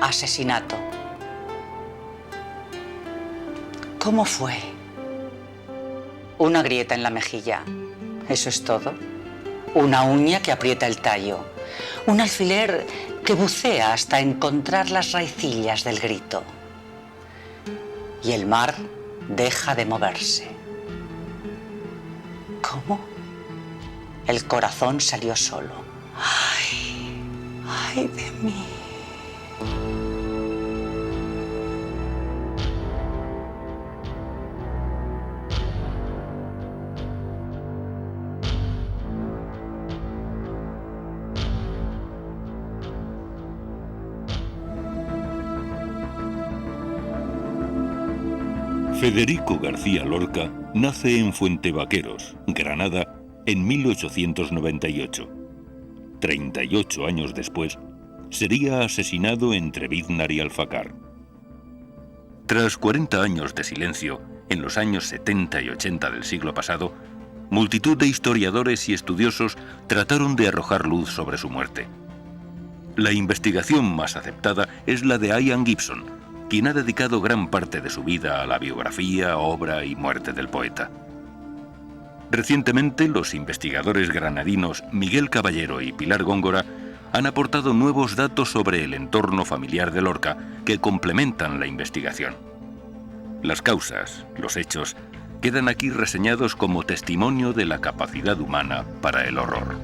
asesinato. ¿Cómo fue? Una grieta en la mejilla, eso es todo. Una uña que aprieta el tallo. Un alfiler que bucea hasta encontrar las raicillas del grito. Y el mar deja de moverse. ¿Cómo? El corazón salió solo. ¡Ay! ¡Ay de mí! Federico García Lorca nace en Fuentevaqueros, Granada, en 1898. 38 años después, sería asesinado entre Biznar y Alfacar. Tras 40 años de silencio, en los años 70 y 80 del siglo pasado, multitud de historiadores y estudiosos trataron de arrojar luz sobre su muerte. La investigación más aceptada es la de Ian Gibson, quien ha dedicado gran parte de su vida a la biografía, obra y muerte del poeta. Recientemente, los investigadores granadinos Miguel Caballero y Pilar Góngora han aportado nuevos datos sobre el entorno familiar de Lorca que complementan la investigación. Las causas, los hechos, quedan aquí reseñados como testimonio de la capacidad humana para el horror.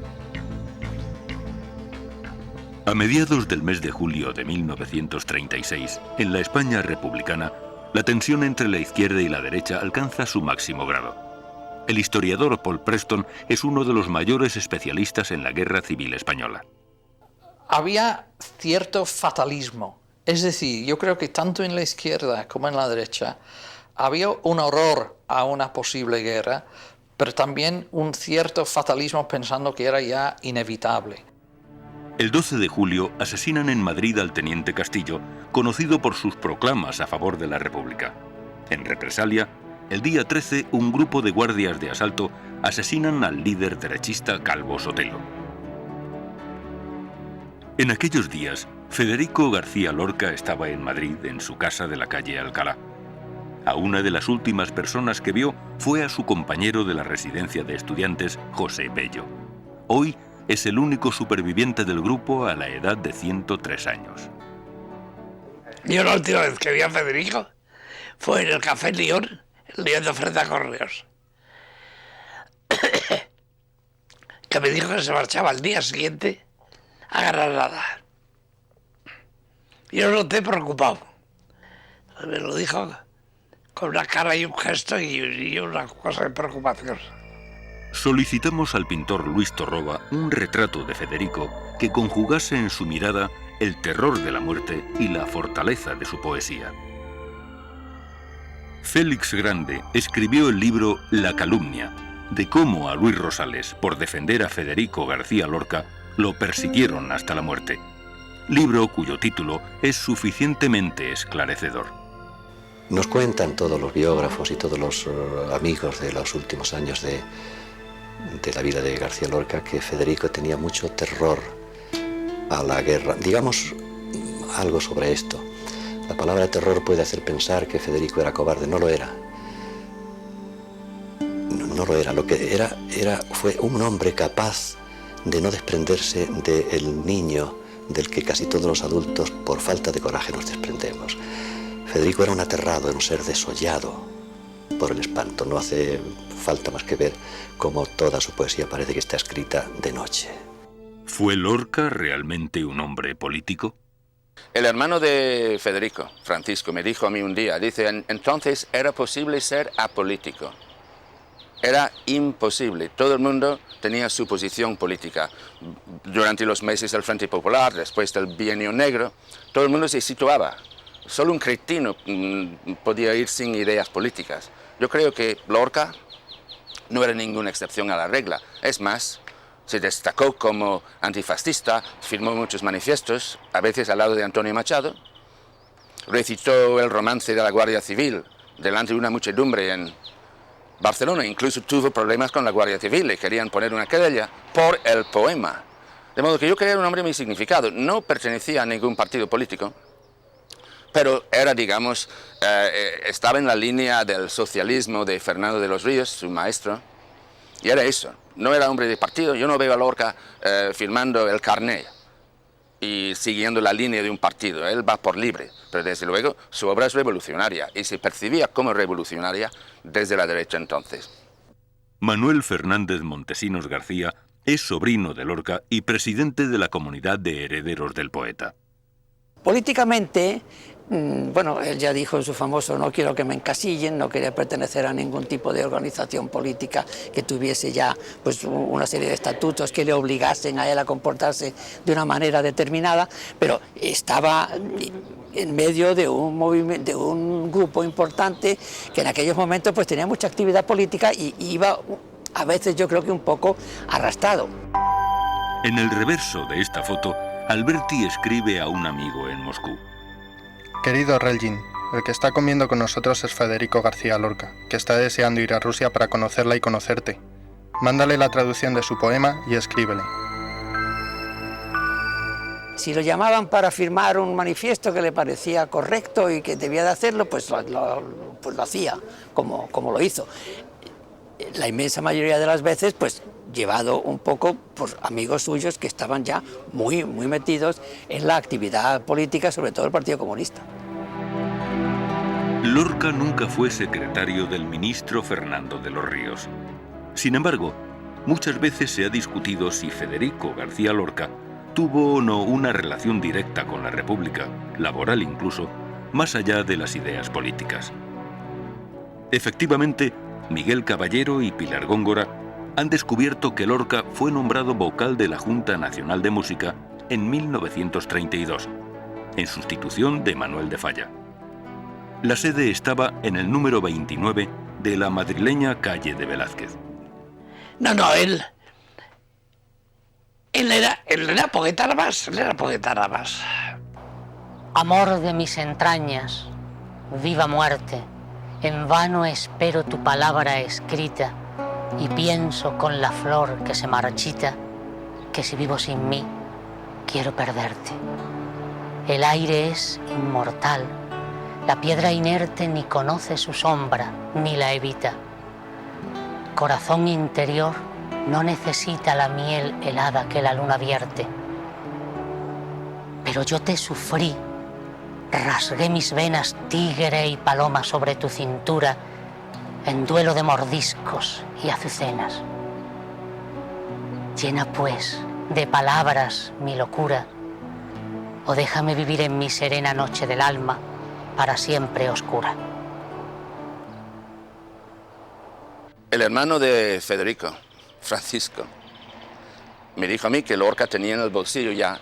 A mediados del mes de julio de 1936, en la España republicana, la tensión entre la izquierda y la derecha alcanza su máximo grado. El historiador Paul Preston es uno de los mayores especialistas en la Guerra Civil Española. Había cierto fatalismo, es decir, yo creo que tanto en la izquierda como en la derecha había un horror a una posible guerra, pero también un cierto fatalismo pensando que era ya inevitable. El 12 de julio asesinan en Madrid al teniente Castillo, conocido por sus proclamas a favor de la República. En represalia, el día 13, un grupo de guardias de asalto asesinan al líder derechista Calvo Sotelo. En aquellos días, Federico García Lorca estaba en Madrid, en su casa de la calle Alcalá. A una de las últimas personas que vio fue a su compañero de la residencia de estudiantes, José Bello. Hoy es el único superviviente del grupo a la edad de 103 años. Yo la última vez que vi a Federico fue en el Café León, leyendo frente a Correos. Que me dijo que se marchaba al día siguiente a Granada. Yo lo noté preocupado. Me lo dijo con una cara y un gesto y una cosa de preocupación. Solicitamos al pintor Luis Torroba un retrato de Federico que conjugase en su mirada el terror de la muerte y la fortaleza de su poesía. Félix Grande escribió el libro La calumnia, de cómo a Luis Rosales, por defender a Federico García Lorca, lo persiguieron hasta la muerte. Libro cuyo título es suficientemente esclarecedor. Nos cuentan todos los biógrafos y todos los amigos de los últimos años de la vida de García Lorca que Federico tenía mucho terror a la guerra. Digamos algo sobre esto. La palabra terror puede hacer pensar que Federico era cobarde. No lo era. No lo era. Lo que fue un hombre capaz de no desprenderse del niño del que casi todos los adultos por falta de coraje nos desprendemos. Federico era un aterrado, era un ser desollado por el espanto. No hace falta más que ver cómo toda su poesía parece que está escrita de noche. ¿Fue Lorca realmente un hombre político? El hermano de Federico, Francisco, me dijo a mí un día, dice, entonces era posible ser apolítico. Era imposible, todo el mundo tenía su posición política. Durante los meses del Frente Popular, después del Bienio Negro, todo el mundo se situaba. Solo un cretino podía ir sin ideas políticas. Yo creo que Lorca no era ninguna excepción a la regla. Es más, se destacó como antifascista, firmó muchos manifiestos, a veces al lado de Antonio Machado, recitó el romance de la Guardia Civil delante de una muchedumbre en Barcelona, incluso tuvo problemas con la Guardia Civil, le querían poner una querella por el poema. De modo que yo creo que era un hombre muy significado, no pertenecía a ningún partido político, pero era, digamos, estaba en la línea del socialismo de Fernando de los Ríos, su maestro, y era eso. No era hombre de partido. Yo no veo a Lorca firmando el carné y siguiendo la línea de un partido. Él va por libre, pero desde luego su obra es revolucionaria y se percibía como revolucionaria desde la derecha entonces. Manuel Fernández Montesinos García es sobrino de Lorca y presidente de la Comunidad de Herederos del Poeta. Políticamente, bueno, él ya dijo en su famoso "no quiero que me encasillen", no quería pertenecer a ningún tipo de organización política que tuviese ya pues una serie de estatutos que le obligasen a él a comportarse de una manera determinada, pero estaba en medio de un movimiento, de un grupo importante que en aquellos momentos pues tenía mucha actividad política y iba a veces, yo creo que un poco arrastrado. En el reverso de esta foto, Alberti escribe a un amigo en Moscú. Querido Relgin, el que está comiendo con nosotros es Federico García Lorca, que está deseando ir a Rusia para conocerla y conocerte. Mándale la traducción de su poema y escríbele. Si lo llamaban para firmar un manifiesto que le parecía correcto y que debía de hacerlo, pues lo hacía, como lo hizo. La inmensa mayoría de las veces, pues llevado un poco por amigos suyos que estaban ya muy metidos en la actividad política, sobre todo el Partido Comunista. Lorca nunca fue secretario del ministro Fernando de los Ríos. Sin embargo, muchas veces se ha discutido si Federico García Lorca tuvo o no una relación directa con la República, laboral incluso, más allá de las ideas políticas. Efectivamente, Miguel Caballero y Pilar Góngora han descubierto que Lorca fue nombrado vocal de la Junta Nacional de Música en 1932, en sustitución de Manuel de Falla. La sede estaba en el número 29 de la madrileña calle de Velázquez. No, él era poeta nada más, Amor de mis entrañas, viva muerte, en vano espero tu palabra escrita y pienso con la flor que se marchita que si vivo sin mí, quiero perderte. El aire es inmortal, la piedra inerte ni conoce su sombra ni la evita. Corazón interior no necesita la miel helada que la luna vierte. Pero yo te sufrí, rasgué mis venas tigre y paloma sobre tu cintura en duelo de mordiscos y azucenas. Llena pues de palabras mi locura, o déjame vivir en mi serena noche del alma para siempre oscura. El hermano de Federico, Francisco, me dijo a mí que Lorca tenía en el bolsillo ya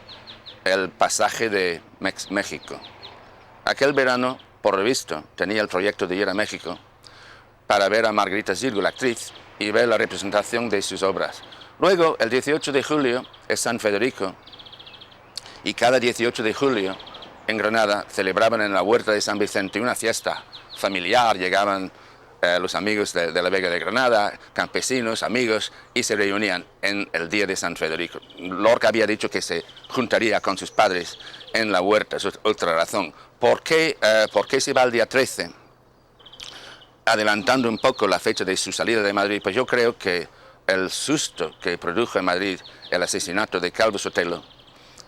el pasaje de México. Aquel verano, por lo visto, tenía el proyecto de ir a México para ver a Margarita Xirgu, la actriz, y ver la representación de sus obras. Luego, el 18 de julio es San Federico, y cada 18 de julio en Granada celebraban en la huerta de San Vicente una fiesta familiar. Llegaban los amigos de la Vega de Granada, campesinos, amigos, y se reunían en el día de San Federico. Lorca había dicho que se juntaría con sus padres en la huerta, eso es otra razón. ¿Por qué se va el día 13? Adelantando un poco la fecha de su salida de Madrid, pues yo creo que el susto que produjo en Madrid el asesinato de Calvo Sotelo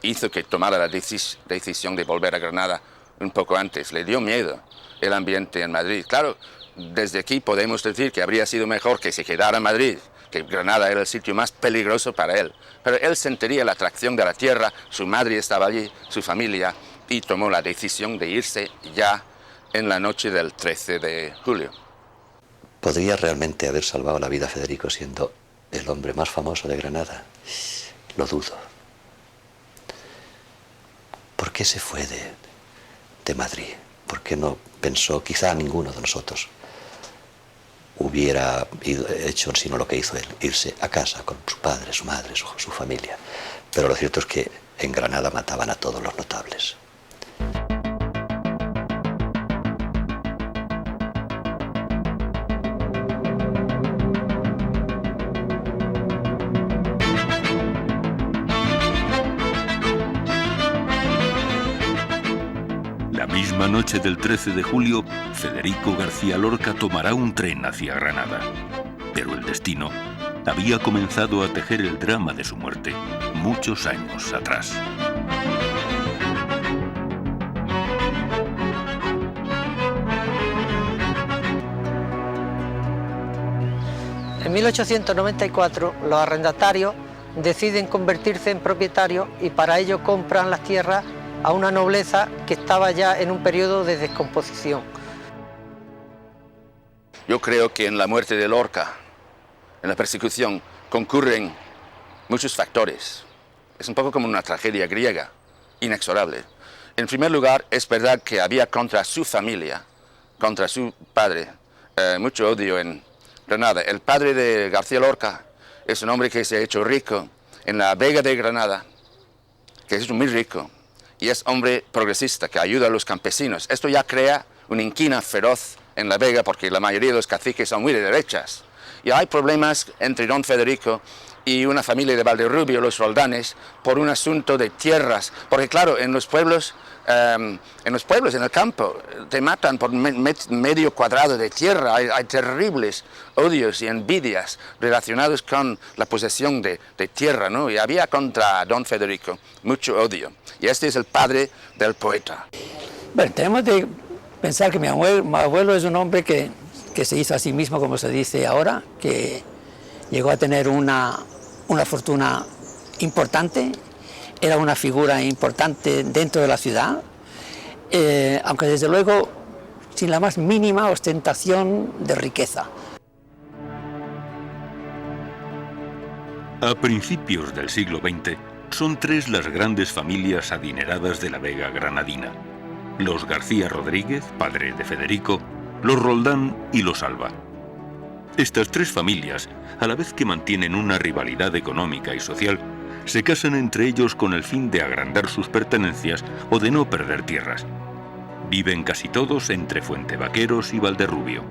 hizo que tomara la decisión de volver a Granada un poco antes. Le dio miedo el ambiente en Madrid. Claro, desde aquí podemos decir que habría sido mejor que se quedara en Madrid, que Granada era el sitio más peligroso para él. Pero él sentiría la atracción de la tierra, su madre estaba allí, su familia, y tomó la decisión de irse ya en la noche del 13 de julio. ¿Podría realmente haber salvado la vida a Federico siendo el hombre más famoso de Granada? Lo dudo. ¿Por qué se fue de Madrid? ¿Por qué no pensó, quizá ninguno de nosotros hubiera hecho sino lo que hizo él, irse a casa con su padre, su madre, su familia? Pero lo cierto es que en Granada mataban a todos los notables. La misma misma noche del 13 de julio, Federico García Lorca tomará un tren hacia Granada. Pero el destino había comenzado a tejer el drama de su muerte muchos años atrás. En 1894 los arrendatarios deciden convertirse en propietarios y para ello compran las tierras a una nobleza que estaba ya en un periodo de descomposición. Yo creo que en la muerte de Lorca, en la persecución, concurren muchos factores. Es un poco como una tragedia griega, inexorable. En primer lugar, es verdad que había contra su familia, contra su padre, mucho odio en Granada. El padre de García Lorca es un hombre que se ha hecho rico en la Vega de Granada, que es muy rico, y es hombre progresista, que ayuda a los campesinos. Esto ya crea una inquina feroz en la Vega, porque la mayoría de los caciques son muy de derechas. Y hay problemas entre don Federico y una familia de Valderrubio, los Roldanes, por un asunto de tierras. Porque claro, en los pueblos, en el campo, te matan por medio cuadrado de tierra. Hay terribles odios y envidias relacionados con la posesión de tierra, ¿no? Y había contra don Federico mucho odio. Y este es el padre del poeta. Bueno, tenemos de pensar que mi abuelo es un hombre que se hizo a sí mismo, como se dice ahora, que llegó a tener una fortuna importante, era una figura importante dentro de la ciudad, aunque desde luego sin la más mínima ostentación de riqueza. A principios del siglo XX, son tres las grandes familias adineradas de la Vega granadina: los García Rodríguez, padre de Federico, los Roldán y los Alba. Estas tres familias, a la vez que mantienen una rivalidad económica y social, se casan entre ellos con el fin de agrandar sus pertenencias o de no perder tierras. Viven casi todos entre Fuentevaqueros y Valderrubio.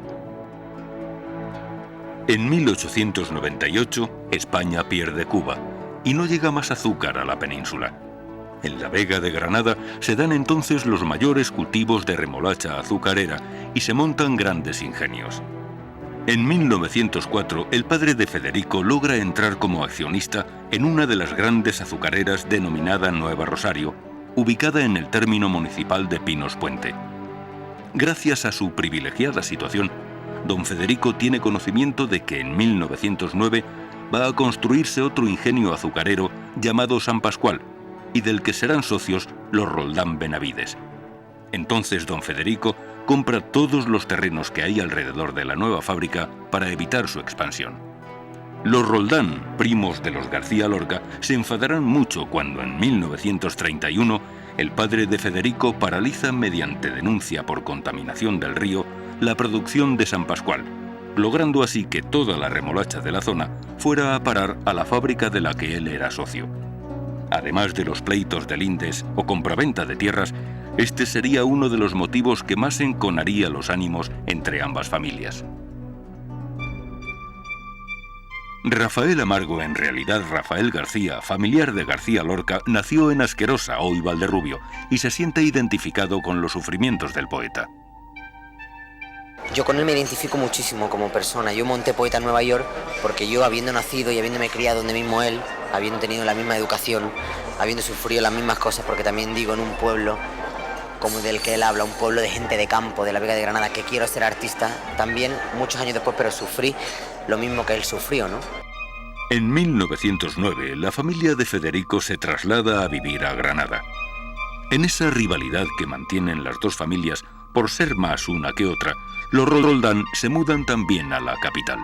En 1898, España pierde Cuba y no llega más azúcar a la península. En la Vega de Granada se dan entonces los mayores cultivos de remolacha azucarera y se montan grandes ingenios. En 1904, el padre de Federico logra entrar como accionista en una de las grandes azucareras denominada Nueva Rosario, ubicada en el término municipal de Pinos Puente. Gracias a su privilegiada situación, don Federico tiene conocimiento de que en 1909 va a construirse otro ingenio azucarero llamado San Pascual, y del que serán socios los Roldán Benavides. Entonces don Federico compra todos los terrenos que hay alrededor de la nueva fábrica para evitar su expansión. Los Roldán, primos de los García Lorca, se enfadarán mucho cuando en 1931 el padre de Federico paraliza mediante denuncia por contaminación del río la producción de San Pascual, logrando así que toda la remolacha de la zona fuera a parar a la fábrica de la que él era socio. Además de los pleitos de lindes o compraventa de tierras, este sería uno de los motivos que más enconaría los ánimos entre ambas familias. Rafael Amargo, en realidad Rafael García, familiar de García Lorca, nació en Asquerosa, hoy Valderrubio, y se siente identificado con los sufrimientos del poeta. Yo con él me identifico muchísimo como persona. Yo monté Poeta en Nueva York porque yo, habiendo nacido y habiéndome criado donde mismo él, habiendo tenido la misma educación, habiendo sufrido las mismas cosas, porque también digo en un pueblo como del que él habla, un pueblo de gente de campo, de la Vega de Granada, que quiero ser artista, también muchos años después, pero sufrí lo mismo que él sufrió, ¿no? En 1909, la familia de Federico se traslada a vivir a Granada. En esa rivalidad que mantienen las dos familias por ser más una que otra, los Roldán se mudan también a la capital.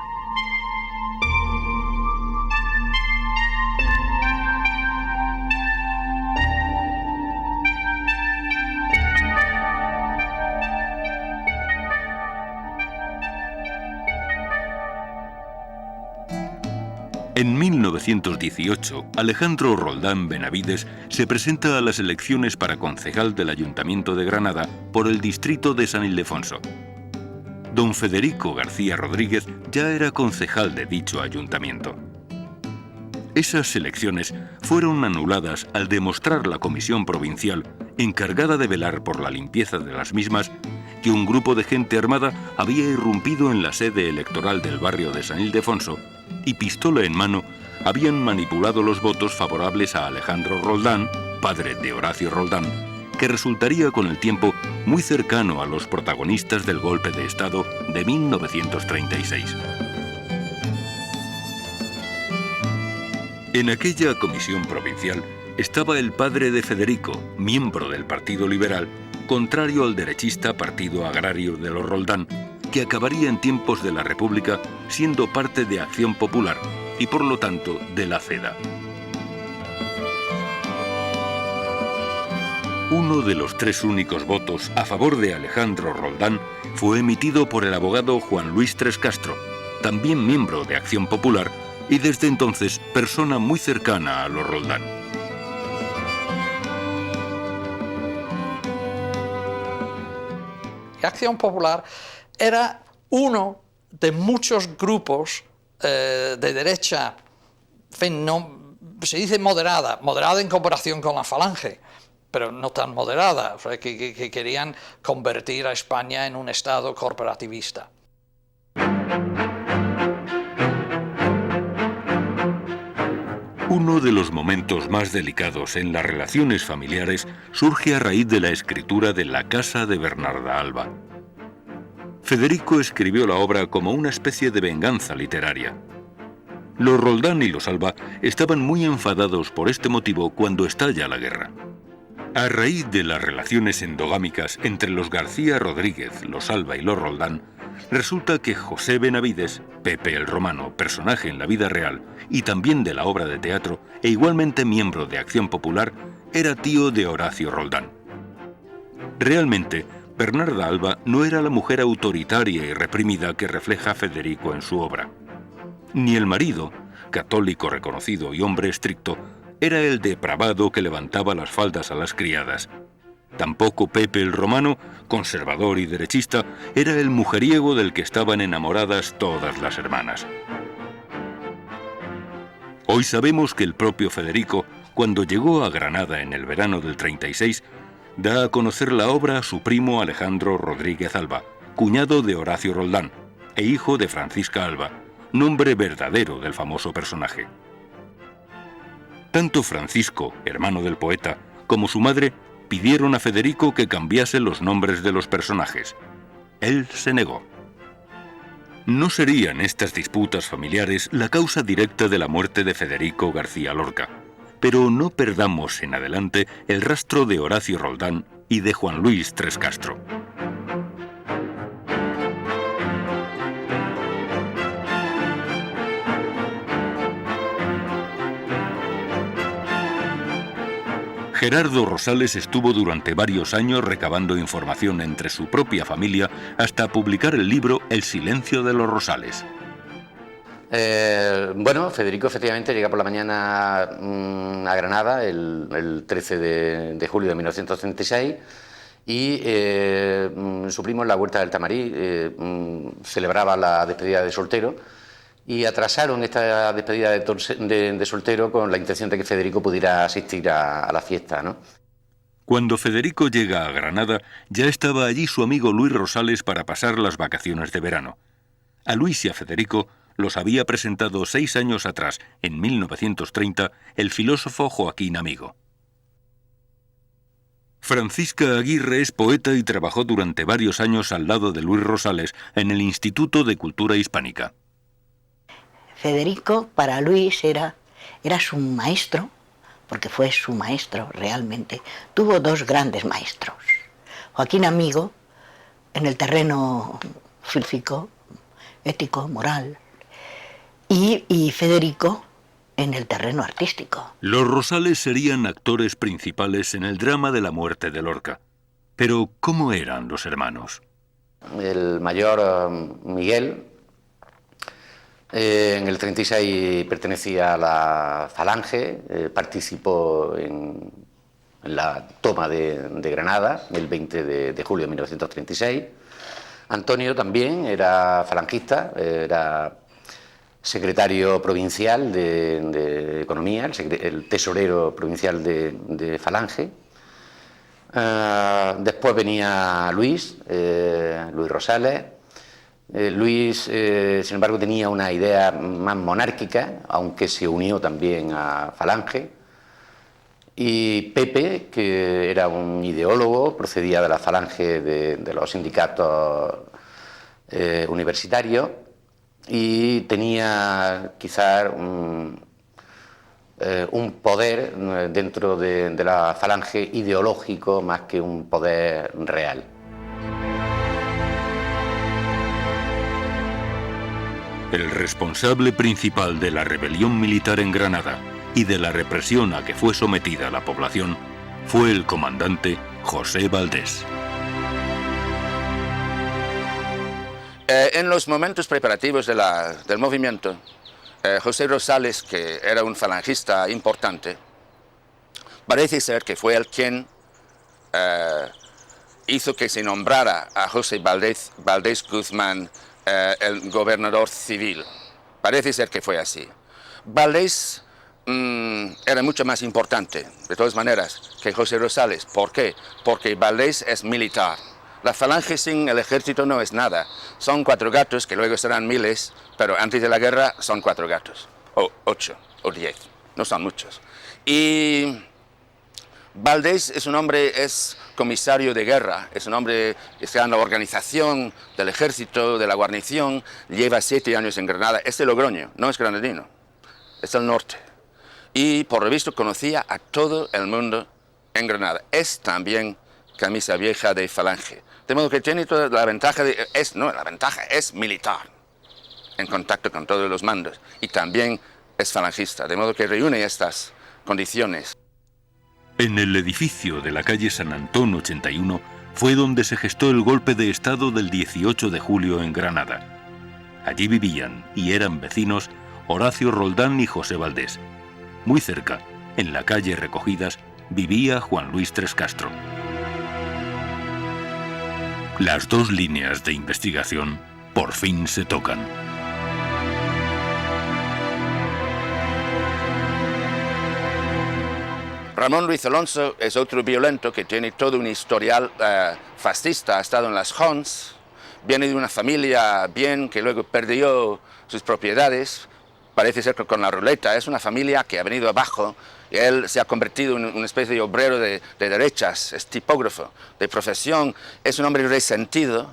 En 1918, Alejandro Roldán Benavides se presenta a las elecciones para concejal del Ayuntamiento de Granada por el distrito de San Ildefonso. Don Federico García Rodríguez ya era concejal de dicho ayuntamiento. Esas elecciones fueron anuladas al demostrar la Comisión Provincial encargada de velar por la limpieza de las mismas, que un grupo de gente armada había irrumpido en la sede electoral del barrio de San Ildefonso y, pistola en mano, habían manipulado los votos favorables a Alejandro Roldán, padre de Horacio Roldán, que resultaría con el tiempo muy cercano a los protagonistas del golpe de Estado de 1936. En aquella comisión provincial estaba el padre de Federico, miembro del Partido Liberal, contrario al derechista Partido Agrario de los Roldán, que acabaría en tiempos de la República siendo parte de Acción Popular y por lo tanto de la CEDA. Uno de los 3 únicos votos a favor de Alejandro Roldán fue emitido por el abogado Juan Luis Trescastro, también miembro de Acción Popular y desde entonces persona muy cercana a los Roldán. Acción Popular era uno de muchos grupos de derecha, en fin, no, se dice moderada en comparación con la Falange, pero no tan moderada, o sea, que querían convertir a España en un Estado corporativista. Uno de los momentos más delicados en las relaciones familiares surge a raíz de la escritura de La Casa de Bernarda Alba. Federico escribió la obra como una especie de venganza literaria. Los Roldán y los Alba estaban muy enfadados por este motivo cuando estalla la guerra. A raíz de las relaciones endogámicas entre los García Rodríguez, los Alba y los Roldán, resulta que José Benavides, Pepe el Romano, personaje en la vida real y también de la obra de teatro e igualmente miembro de Acción Popular, era tío de Horacio Roldán. Realmente, Bernarda Alba no era la mujer autoritaria y reprimida que refleja Federico en su obra. Ni el marido, católico reconocido y hombre estricto, era el depravado que levantaba las faldas a las criadas. Tampoco Pepe el Romano, conservador y derechista, era el mujeriego del que estaban enamoradas todas las hermanas. Hoy sabemos que el propio Federico, cuando llegó a Granada en el verano del 36, da a conocer la obra a su primo Alejandro Rodríguez Alba, cuñado de Horacio Roldán, e hijo de Francisca Alba, nombre verdadero del famoso personaje. Tanto Francisco, hermano del poeta, como su madre pidieron a Federico que cambiase los nombres de los personajes. Él se negó. No serían estas disputas familiares la causa directa de la muerte de Federico García Lorca, pero no perdamos en adelante el rastro de Horacio Roldán y de Juan Luis Trescastro. Gerardo Rosales estuvo durante varios años recabando información entre su propia familia hasta publicar el libro El silencio de los Rosales. Bueno, Federico efectivamente llega por la mañana a Granada el 13 de julio de 1936 y su primo en la Huerta del Tamarí celebraba la despedida de soltero y atrasaron esta despedida de soltero con la intención de que Federico pudiera asistir a la fiesta, ¿no? Cuando Federico llega a Granada, ya estaba allí su amigo Luis Rosales para pasar las vacaciones de verano. A Luis y a Federico los había presentado 6 años atrás, en 1930, el filósofo Joaquín Amigo. Francisca Aguirre es poeta y trabajó durante varios años al lado de Luis Rosales en el Instituto de Cultura Hispánica. Federico para Luis era su maestro, porque fue su maestro realmente. Tuvo 2 grandes maestros. Joaquín Amigo, en el terreno filosófico, ético, moral, y Federico en el terreno artístico. Los Rosales serían actores principales en el drama de la muerte de Lorca. Pero, ¿cómo eran los hermanos? El mayor, Miguel, en el 36 pertenecía a la Falange, participó en la toma de Granada el 20 de julio de 1936. Antonio también era falangista, era secretario provincial de Economía, el tesorero provincial de Falange. Después venía Luis Rosales. Luis, sin embargo, tenía una idea más monárquica, aunque se unió también a Falange. Y Pepe, que era un ideólogo, procedía de la Falange de los sindicatos universitarios y tenía quizás un poder dentro de la Falange ideológico más que un poder real. El responsable principal de la rebelión militar en Granada y de la represión a que fue sometida la población fue el comandante José Valdés. En los momentos preparativos del movimiento, José Rosales, que era un falangista importante, parece ser que fue el quien hizo que se nombrara a José Valdés Guzmán el gobernador civil. Parece ser que fue así. Valdés era mucho más importante, de todas maneras, que José Rosales. ¿Por qué? Porque Valdés es militar. La falange sin el ejército no es nada. Son 4 gatos, que luego serán miles, pero antes de la guerra son 4 gatos, o 8, o 10, no son muchos. Y Valdés es un hombre, es comisario de guerra, es un hombre que está en la organización del ejército, de la guarnición, lleva 7 años en Granada, es de Logroño, no es granadino, es del norte. Y por lo visto conocía a todo el mundo en Granada, es también camisa vieja de Falange. De modo que tiene toda la ventaja es militar, en contacto con todos los mandos, y también es falangista, de modo que reúne estas condiciones. En el edificio de la calle San Antón 81 fue donde se gestó el golpe de Estado del 18 de julio en Granada. Allí vivían y eran vecinos Horacio Roldán y José Valdés. Muy cerca, en la calle Recogidas, vivía Juan Luis Trescastro. Las dos líneas de investigación por fin se tocan. Ramón Ruiz Alonso es otro violento que tiene todo un historial fascista, ha estado en las Hons, viene de una familia bien que luego perdió sus propiedades, parece ser que con la ruleta, es una familia que ha venido abajo y él se ha convertido en una especie de obrero de derechas, es tipógrafo de profesión, es un hombre resentido,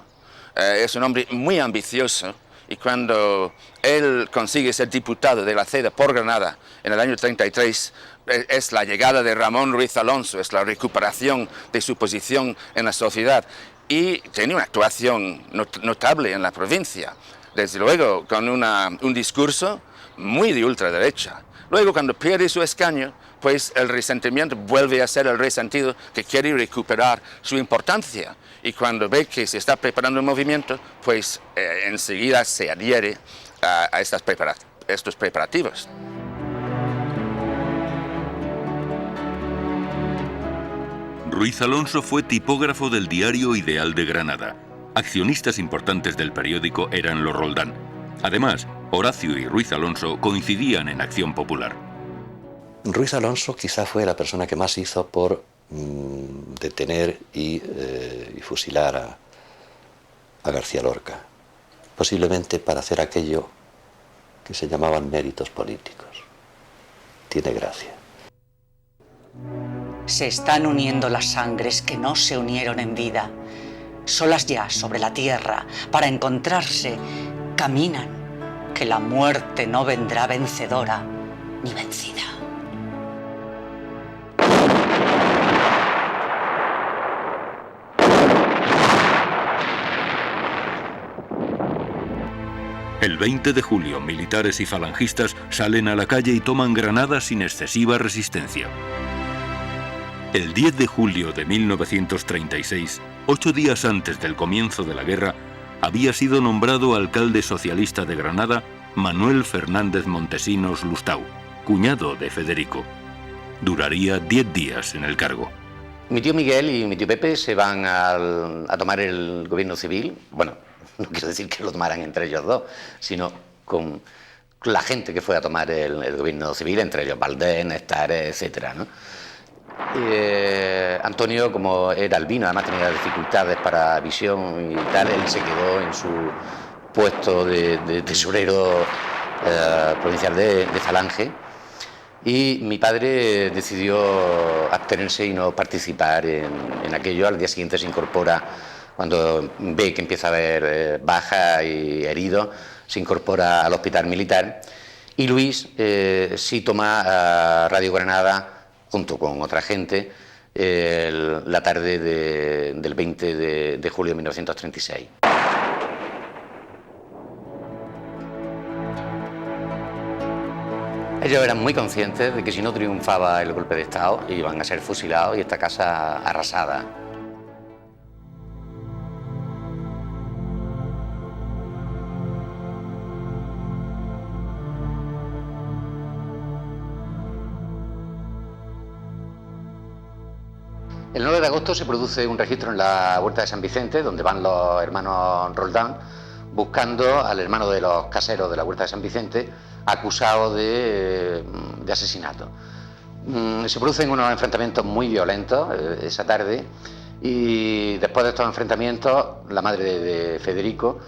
es un hombre muy ambicioso y cuando él consigue ser diputado de la CEDA por Granada en el año 33, es la llegada de Ramón Ruiz Alonso, es la recuperación de su posición en la sociedad y tiene una actuación notable en la provincia, desde luego con un discurso muy de ultraderecha. Luego cuando pierde su escaño, pues el resentimiento vuelve a ser el resentido que quiere recuperar su importancia y cuando ve que se está preparando un movimiento, pues enseguida se adhiere a estos preparativos. Ruiz Alonso fue tipógrafo del diario Ideal de Granada. Accionistas importantes del periódico eran los Roldán. Además, Horacio y Ruiz Alonso coincidían en Acción Popular. Ruiz Alonso quizá fue la persona que más hizo por detener y fusilar a García Lorca, posiblemente para hacer aquello que se llamaban méritos políticos. Tiene gracia. Se están uniendo las sangres que no se unieron en vida. Solas ya sobre la tierra, para encontrarse, caminan, que la muerte no vendrá vencedora ni vencida. El 20 de julio, militares y falangistas salen a la calle y toman Granada sin excesiva resistencia. El 10 de julio de 1936, 8 días antes del comienzo de la guerra, había sido nombrado alcalde socialista de Granada Manuel Fernández Montesinos Lustau, cuñado de Federico. Duraría 10 días en el cargo. Mi tío Miguel y mi tío Pepe se van a tomar el gobierno civil. Bueno, no quiero decir que lo tomaran entre ellos dos, sino con la gente que fue a tomar el gobierno civil, entre ellos Valdés, Nestares, etcétera, ¿no? Antonio, como era albino, además tenía dificultades para visión y tal, él se quedó en su puesto de tesorero provincial de Falange, y mi padre decidió abstenerse y no participar en aquello. Al día siguiente se incorpora, cuando ve que empieza a haber bajas y heridos, se incorpora al hospital militar, y Luis sí toma Radio Granada junto con otra gente la tarde del 20 de julio de 1936. Ellos eran muy conscientes de que si no triunfaba el golpe de Estado iban a ser fusilados y esta casa arrasada. El 9 de agosto se produce un registro en la Huerta de San Vicente, donde van los hermanos Roldán buscando al hermano de los caseros de la Huerta de San Vicente, acusado de asesinato. Se producen unos enfrentamientos muy violentos esa tarde, y después de estos enfrentamientos la madre de Federico,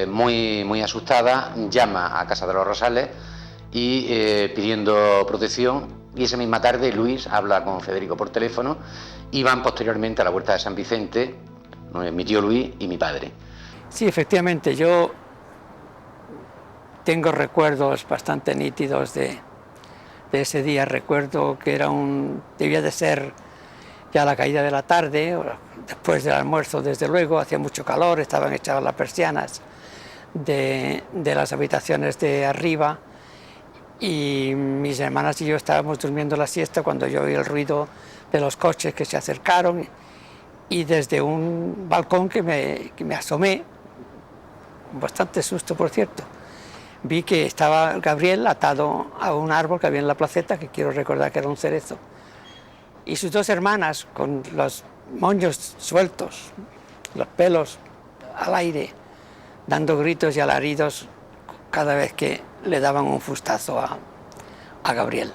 muy asustada, llama a Casa de los Rosales y pidiendo protección, y esa misma tarde Luis habla con Federico por teléfono y van posteriormente a la Huerta de San Vicente, mi tío Luis y mi padre. Sí, efectivamente, yo tengo recuerdos bastante nítidos de ese día. Recuerdo que debía de ser ya la caída de la tarde, después del almuerzo, desde luego, hacía mucho calor, estaban echadas las persianas de las habitaciones de arriba, y mis hermanas y yo estábamos durmiendo la siesta cuando yo oí el ruido de los coches que se acercaron, y desde un balcón que me asomé, con bastante susto por cierto, vi que estaba Gabriel atado a un árbol que había en la placeta, que quiero recordar que era un cerezo, y sus dos hermanas con los moños sueltos, los pelos al aire, dando gritos y alaridos cada vez que le daban un fustazo a Gabriel.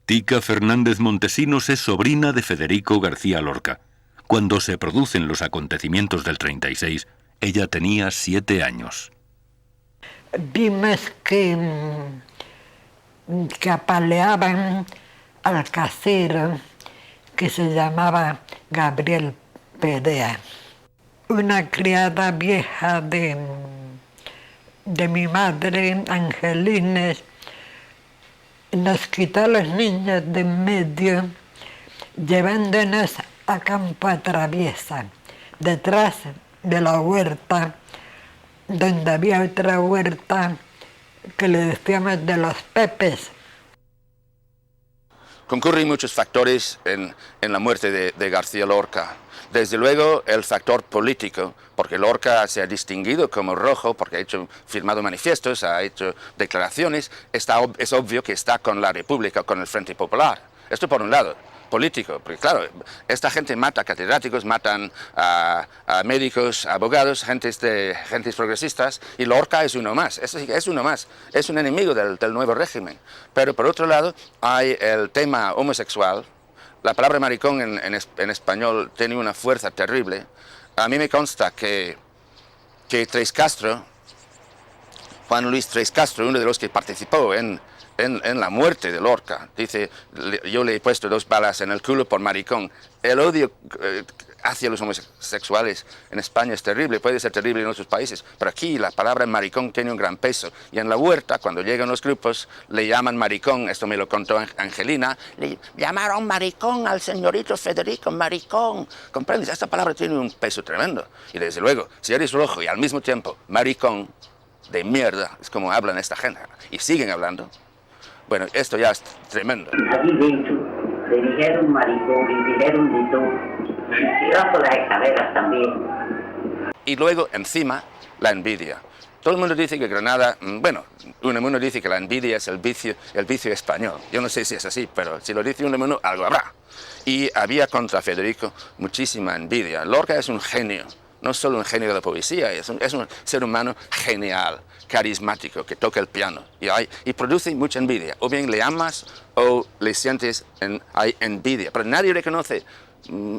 Tica Fernández Montesinos es sobrina de Federico García Lorca. Cuando se producen los acontecimientos del 36, ella tenía 7 años. Vimos que apaleaban al casero que se llamaba Gabriel Perea. Una criada vieja de mi madre, Angelines, nos quitó a los niños de en medio, llevándonos a campo a traviesa, detrás de la huerta, donde había otra huerta que le decíamos de los Pepes. Concurren muchos factores en la muerte de García Lorca. Desde luego el factor político, porque Lorca se ha distinguido como rojo, porque ha firmado manifiestos, ha hecho declaraciones, es obvio que está con la República, con el Frente Popular. Esto por un lado, político, porque claro, esta gente mata catedráticos, matan a médicos, abogados, gentes progresistas, y Lorca es uno más, es uno más, es un enemigo del nuevo régimen. Pero por otro lado hay el tema homosexual. La palabra maricón en español tiene una fuerza terrible. A mí me consta que Tres Castro, Juan Luis Tres Castro, uno de los que participó en la muerte de Lorca, dice, yo le he puesto 2 balas en el culo por maricón. El odio hacia los homosexuales en España es terrible, puede ser terrible en otros países, pero aquí la palabra maricón tiene un gran peso. Y en la huerta, cuando llegan los grupos, le llaman maricón, esto me lo contó Angelina, le llamaron maricón al señorito Federico, maricón. ¿Comprendes? Esta palabra tiene un peso tremendo. Y desde luego, si eres rojo y al mismo tiempo maricón, de mierda, es como hablan esta gente, y siguen hablando. Bueno, esto ya es tremendo. Allí dentro le dijeron maricón, le dijeron de todo, y iba por las escaleras también. Y luego, encima, la envidia. Todo el mundo dice que Granada, bueno, uno dice que la envidia es el vicio español. Yo no sé si es así, pero si lo dice uno, algo habrá. Y había contra Federico muchísima envidia. Lorca es un genio, no solo un genio de la poesía, es un ser humano genial, carismático, que toca el piano y produce mucha envidia. O bien le amas o le sientes, hay envidia, pero nadie reconoce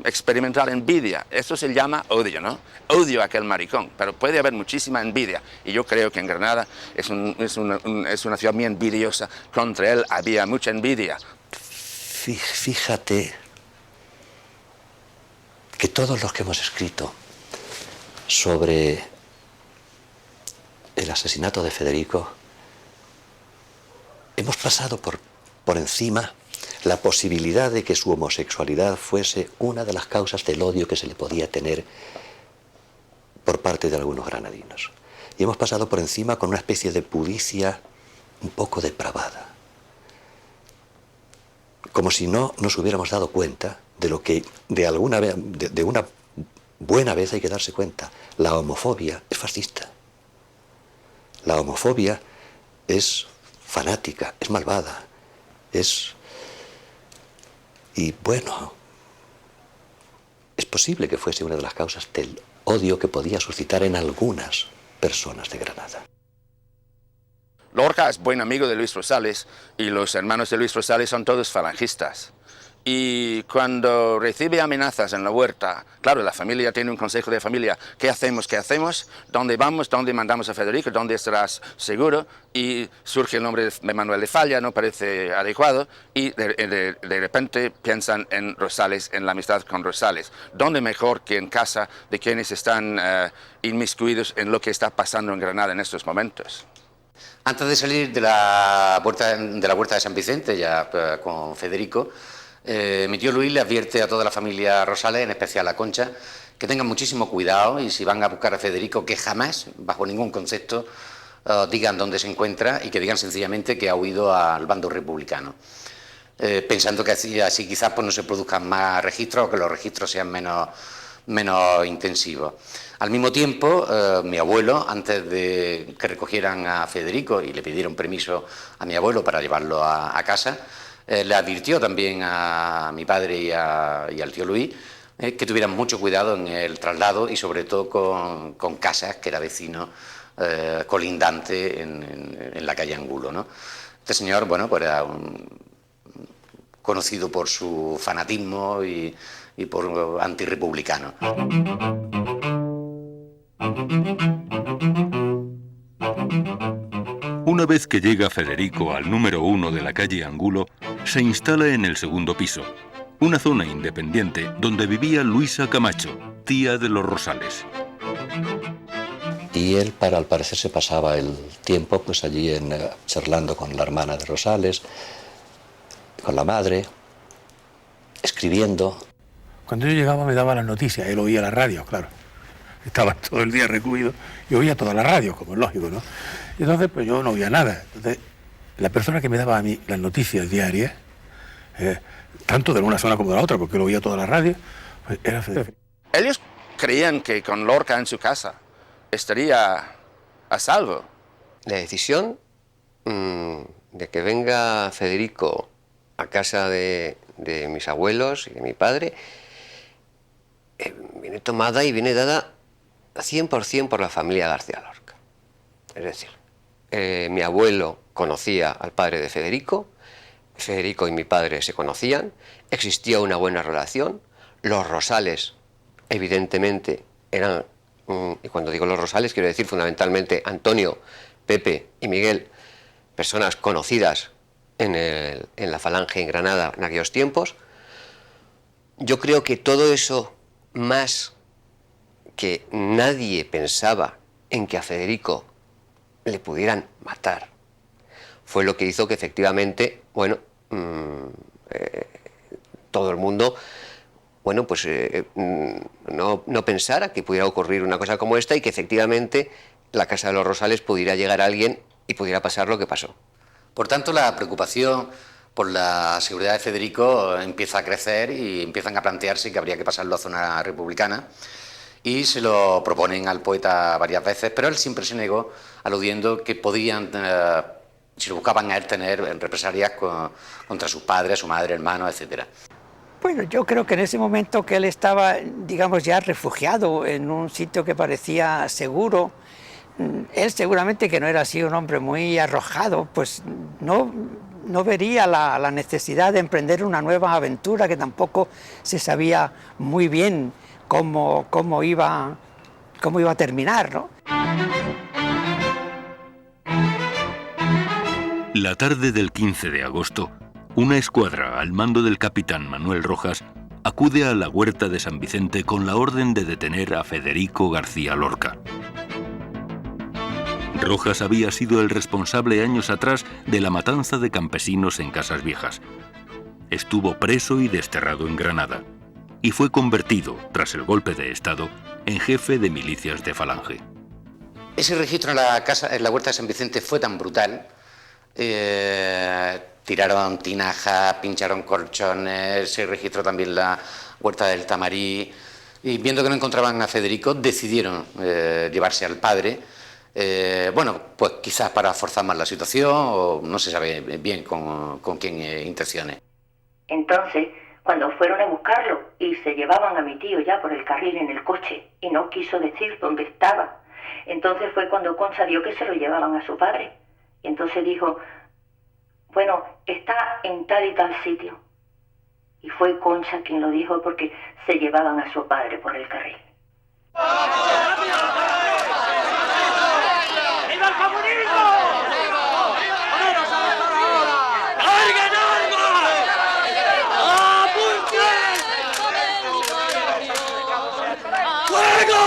experimentar envidia. Eso se llama odio, ¿no? Odio a aquel maricón, pero puede haber muchísima envidia. Y yo creo que en Granada es una ciudad muy envidiosa. Contra él había mucha envidia. Fíjate que todos los que hemos escrito sobre el asesinato de Federico hemos pasado por encima la posibilidad de que su homosexualidad fuese una de las causas del odio que se le podía tener por parte de algunos granadinos. Y hemos pasado por encima con una especie de pudicia un poco depravada. Como si no nos hubiéramos dado cuenta de lo que de una buena vez hay que darse cuenta. La homofobia es fascista. La homofobia es fanática, es malvada, Y bueno, es posible que fuese una de las causas del odio que podía suscitar en algunas personas de Granada. Lorca es buen amigo de Luis Rosales y los hermanos de Luis Rosales son todos falangistas. Y cuando recibe amenazas en la huerta, claro, la familia tiene un consejo de familia, ¿qué hacemos? ¿Qué hacemos? ¿Dónde vamos? ¿Dónde mandamos a Federico? ¿Dónde estarás seguro? Y surge el nombre de Manuel de Falla, no parece adecuado, y de repente piensan en Rosales, en la amistad con Rosales. ¿Dónde mejor que en casa de quienes están inmiscuidos en lo que está pasando en Granada en estos momentos? Antes de salir de la huerta de San Vicente, ya con Federico, mi tío Luis le advierte a toda la familia Rosales, en especial a Concha, que tengan muchísimo cuidado y si van a buscar a Federico, que jamás, bajo ningún concepto, digan dónde se encuentra y que digan sencillamente que ha huido al bando republicano. Pensando que así quizás pues, no se produzcan más registros o que los registros sean menos intensivos. Al mismo tiempo, mi abuelo, antes de que recogieran a Federico y le pidieron permiso a mi abuelo para llevarlo a casa, le advirtió también a mi padre y al tío Luis que tuvieran mucho cuidado en el traslado y sobre todo con Casas, que era vecino colindante en la calle Angulo, ¿no? Este señor, bueno, pues era conocido por su fanatismo y por antirrepublicano. Una vez que llega Federico al número 1 de la calle Angulo, se instala en el segundo piso, una zona independiente donde vivía Luisa Camacho, tía de los Rosales. Y él, al parecer, se pasaba el tiempo pues allí charlando con la hermana de Rosales, con la madre, escribiendo. Cuando yo llegaba me daba las noticias, él oía la radio, claro. Estaba todo el día recluido y oía toda la radio, como es lógico, ¿no? Y entonces, pues yo no oía nada. Entonces, la persona que me daba a mí las noticias diarias, tanto de una zona como de la otra, porque él oía toda la radio, pues era Federico. Ellos creían que con Lorca en su casa estaría a salvo. La decisión de que venga Federico a casa de mis abuelos y de mi padre viene tomada y viene dada 100% por la familia García Lorca. Es decir, mi abuelo conocía al padre de Federico, Federico y mi padre se conocían, existía una buena relación, los Rosales evidentemente eran, y cuando digo los Rosales quiero decir fundamentalmente Antonio, Pepe y Miguel, personas conocidas en la Falange en Granada en aquellos tiempos. Yo creo que todo eso, más que nadie pensaba en que a Federico le pudieran matar, fue lo que hizo que efectivamente, bueno, todo el mundo, bueno, pues no pensara que pudiera ocurrir una cosa como esta y que efectivamente la casa de los Rosales pudiera llegar a alguien y pudiera pasar lo que pasó. Por tanto, la preocupación por la seguridad de Federico empieza a crecer y empiezan a plantearse que habría que pasarlo a zona republicana y se lo proponen al poeta varias veces, pero él siempre se negó, aludiendo que podían, si lo buscaban a él, tener represalias contra sus padres, su madre, hermanos, etc. Bueno, yo creo que en ese momento que él estaba, digamos, ya refugiado en un sitio que parecía seguro, él seguramente, que no era así un hombre muy arrojado, pues no vería la necesidad de emprender una nueva aventura, que tampoco se sabía muy bien cómo iba a terminar, ¿no? La tarde del 15 de agosto, una escuadra al mando del capitán Manuel Rojas acude a la huerta de San Vicente con la orden de detener a Federico García Lorca. Rojas había sido el responsable años atrás de la matanza de campesinos en Casas Viejas. Estuvo preso y desterrado en Granada y fue convertido, tras el golpe de Estado, en jefe de milicias de Falange. Ese registro en la huerta de San Vicente fue tan brutal. Tiraron tinajas, pincharon colchones, se registró también la huerta del Tamarí, y viendo que no encontraban a Federico decidieron llevarse al padre, pues quizás para forzar más la situación, o no se sabe bien con qué intenciones. Entonces, cuando fueron a buscarlo y se llevaban a mi tío ya por el carril en el coche y no quiso decir dónde estaba, entonces fue cuando Concha vio que se lo llevaban a su padre. Y entonces dijo, bueno, está en tal y tal sitio. Y fue Concha quien lo dijo, porque se llevaban a su padre por el carril. ¡Viva el comunismo! ¡Larguen armas! ¡Apunten! ¡Fuego!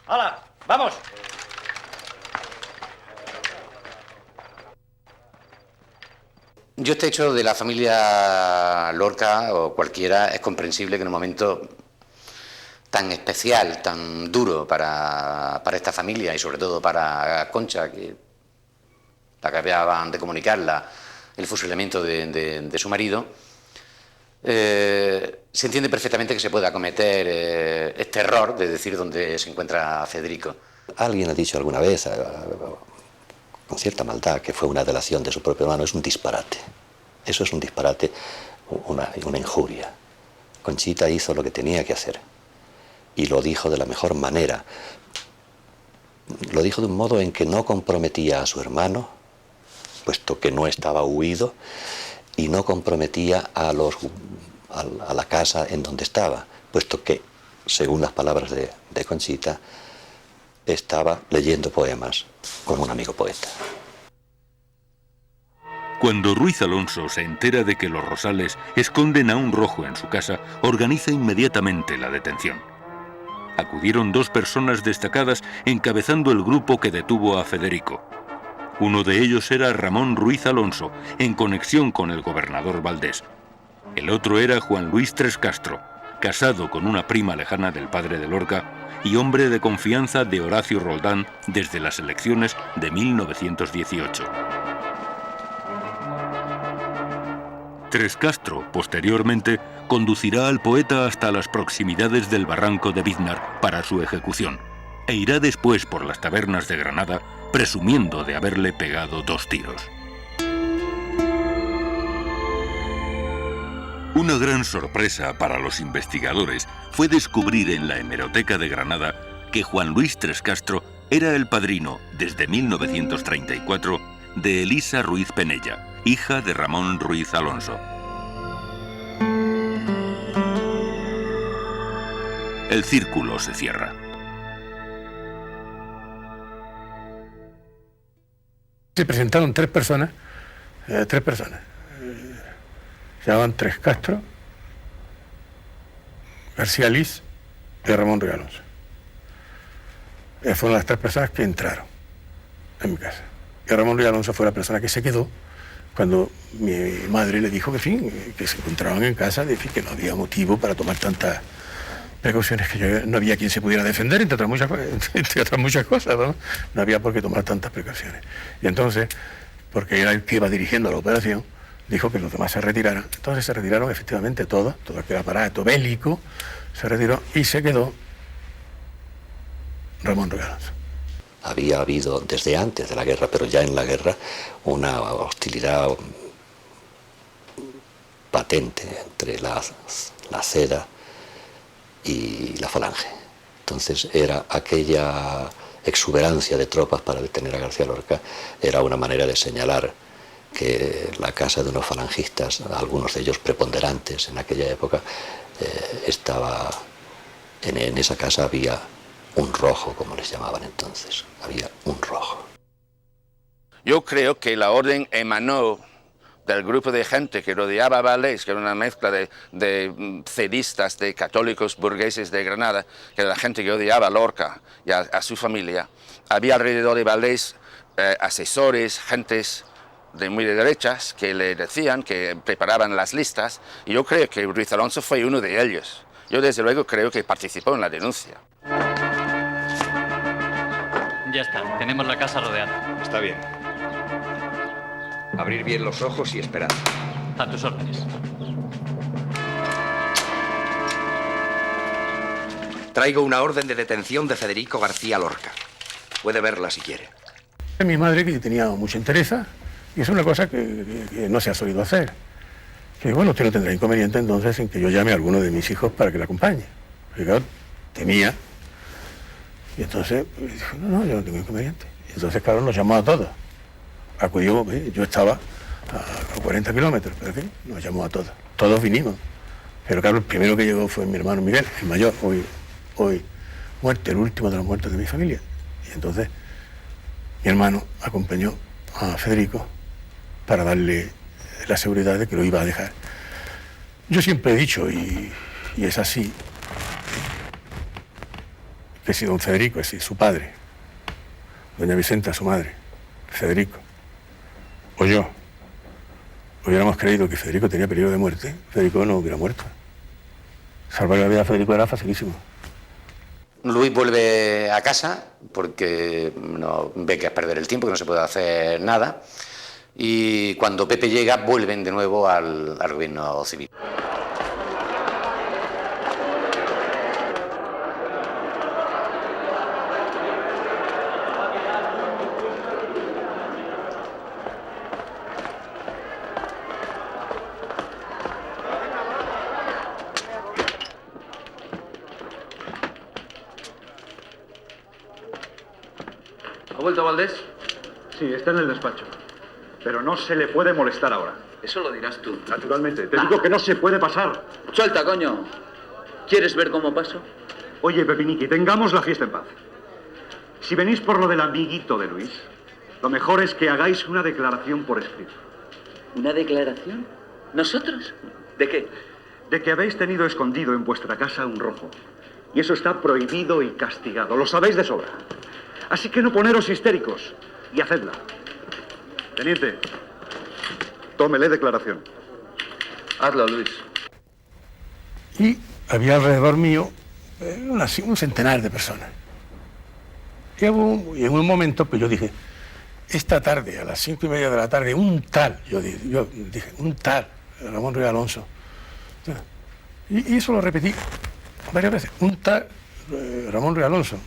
¡Hala! ¡Vamos! Yo este hecho de la familia Lorca o cualquiera es comprensible que en un momento tan especial, tan duro para esta familia y sobre todo para Concha, que la que acababan de comunicarla el fusilamiento de su marido, se entiende perfectamente que se pueda cometer este error de decir dónde se encuentra Federico. Alguien ha dicho alguna vez, con cierta maldad, que fue una delación de su propio hermano. Es un disparate. Eso es un disparate, una injuria. Conchita hizo lo que tenía que hacer y lo dijo de la mejor manera. Lo dijo de un modo en que no comprometía a su hermano, puesto que no estaba huido, y no comprometía a la casa en donde estaba, puesto que, según las palabras de Conchita, estaba leyendo poemas con un amigo poeta. Cuando Ruiz Alonso se entera de que los Rosales esconden a un rojo en su casa, organiza inmediatamente la detención. Acudieron 2 personas destacadas encabezando el grupo que detuvo a Federico. Uno de ellos era Ramón Ruiz Alonso, en conexión con el gobernador Valdés. El otro era Juan Luis Tres Castro, casado con una prima lejana del padre de Lorca y hombre de confianza de Horacio Roldán desde las elecciones de 1918. Tres Castro, posteriormente, conducirá al poeta hasta las proximidades del barranco de Biznar para su ejecución, e irá después por las tabernas de Granada, presumiendo de haberle pegado 2 tiros. Una gran sorpresa para los investigadores fue descubrir en la hemeroteca de Granada que Juan Luis Tres Castro era el padrino, desde 1934, de Elisa Ruiz Penella, hija de Ramón Ruiz Alonso. El círculo se cierra. Se presentaron 3 personas, se llamaban Tres Castro, García Liz y Ramón Ruiz Alonso. Fueron las 3 personas que entraron en mi casa. Y Ramón Ruiz Alonso fue la persona que se quedó cuando mi madre le dijo que, en fin, que se encontraban en casa, de fin, que no había motivo para tomar tantas precauciones, que no había quien se pudiera defender, entre otras muchas cosas, ¿no? No había por qué tomar tantas precauciones. Y entonces, porque era el que iba dirigiendo la operación, dijo que los demás se retiraran. Entonces se retiraron efectivamente todo aquel aparato bélico se retiró y se quedó Ramón Ruiz Alonso. había habido desde antes de la guerra, pero ya en la guerra, una hostilidad patente entre la CEDA y la Falange. Entonces era aquella exuberancia de tropas para detener a García Lorca, era una manera de señalar que la casa de unos falangistas, algunos de ellos preponderantes en aquella época, estaba en esa casa había un rojo, como les llamaban entonces, había un rojo. Yo creo que la orden emanó del grupo de gente que rodeaba a Valdés, que era una mezcla de cedistas, de católicos burgueses de Granada, que era la gente que odiaba a Lorca y a su familia. Había alrededor de Valdés asesores, gentes de muy de derechas, que le decían, que preparaban las listas, y yo creo que Ruiz Alonso fue uno de ellos. Yo desde luego creo que participó en la denuncia. Ya está, tenemos la casa rodeada. Está bien. Abrir bien los ojos y esperar. A tus órdenes. Traigo una orden de detención de Federico García Lorca. Puede verla si quiere. Mi madre, que tenía mucha entereza, y es una cosa que no se ha solido hacer. Que bueno, usted no tendrá inconveniente entonces en que yo llame a alguno de mis hijos para que le acompañe. Porque claro, temía. Y entonces, dijo, no, yo no tengo inconveniente. Y entonces, claro, nos llamó a todos. Acudió, yo estaba a 40 kilómetros, pero ¿qué? Nos llamó a todos. Todos vinimos. Pero claro, el primero que llegó fue mi hermano Miguel, el mayor, hoy muerto, el último de los muertos de mi familia. Y entonces mi hermano acompañó a Federico para darle la seguridad de que lo iba a dejar. Yo siempre he dicho, y es así, que si don Federico, es decir, su padre, doña Vicenta, su madre, Federico, o yo, hubiéramos creído que Federico tenía peligro de muerte, Federico no hubiera muerto. Salvar la vida a Federico era facilísimo. Luis vuelve a casa porque no ve que es perder el tiempo, que no se puede hacer nada. Y cuando Pepe llega, vuelven de nuevo al gobierno civil. ¿Ha vuelto Valdés? Sí, está en el despacho. Pero no se le puede molestar ahora. Eso lo dirás tú. Naturalmente. Te digo que no se puede pasar. Suelta, coño. ¿Quieres ver cómo paso? Oye, Pepiniqui, tengamos la fiesta en paz. Si venís por lo del amiguito de Luis, lo mejor es que hagáis una declaración por escrito. ¿Una declaración? ¿Nosotros? ¿De qué? De que habéis tenido escondido en vuestra casa un rojo. Y eso está prohibido y castigado. Lo sabéis de sobra. Así que no poneros histéricos y hacedla. Teniente, tómele declaración. Hazlo, Luis. Y había alrededor mío un centenar de personas. Y en un momento, pues yo dije, esta tarde, a las 5:30 de la tarde, un tal, yo dije, un tal, Ramón Ruiz Alonso. Y eso lo repetí varias veces, un tal Ramón Ruiz Alonso,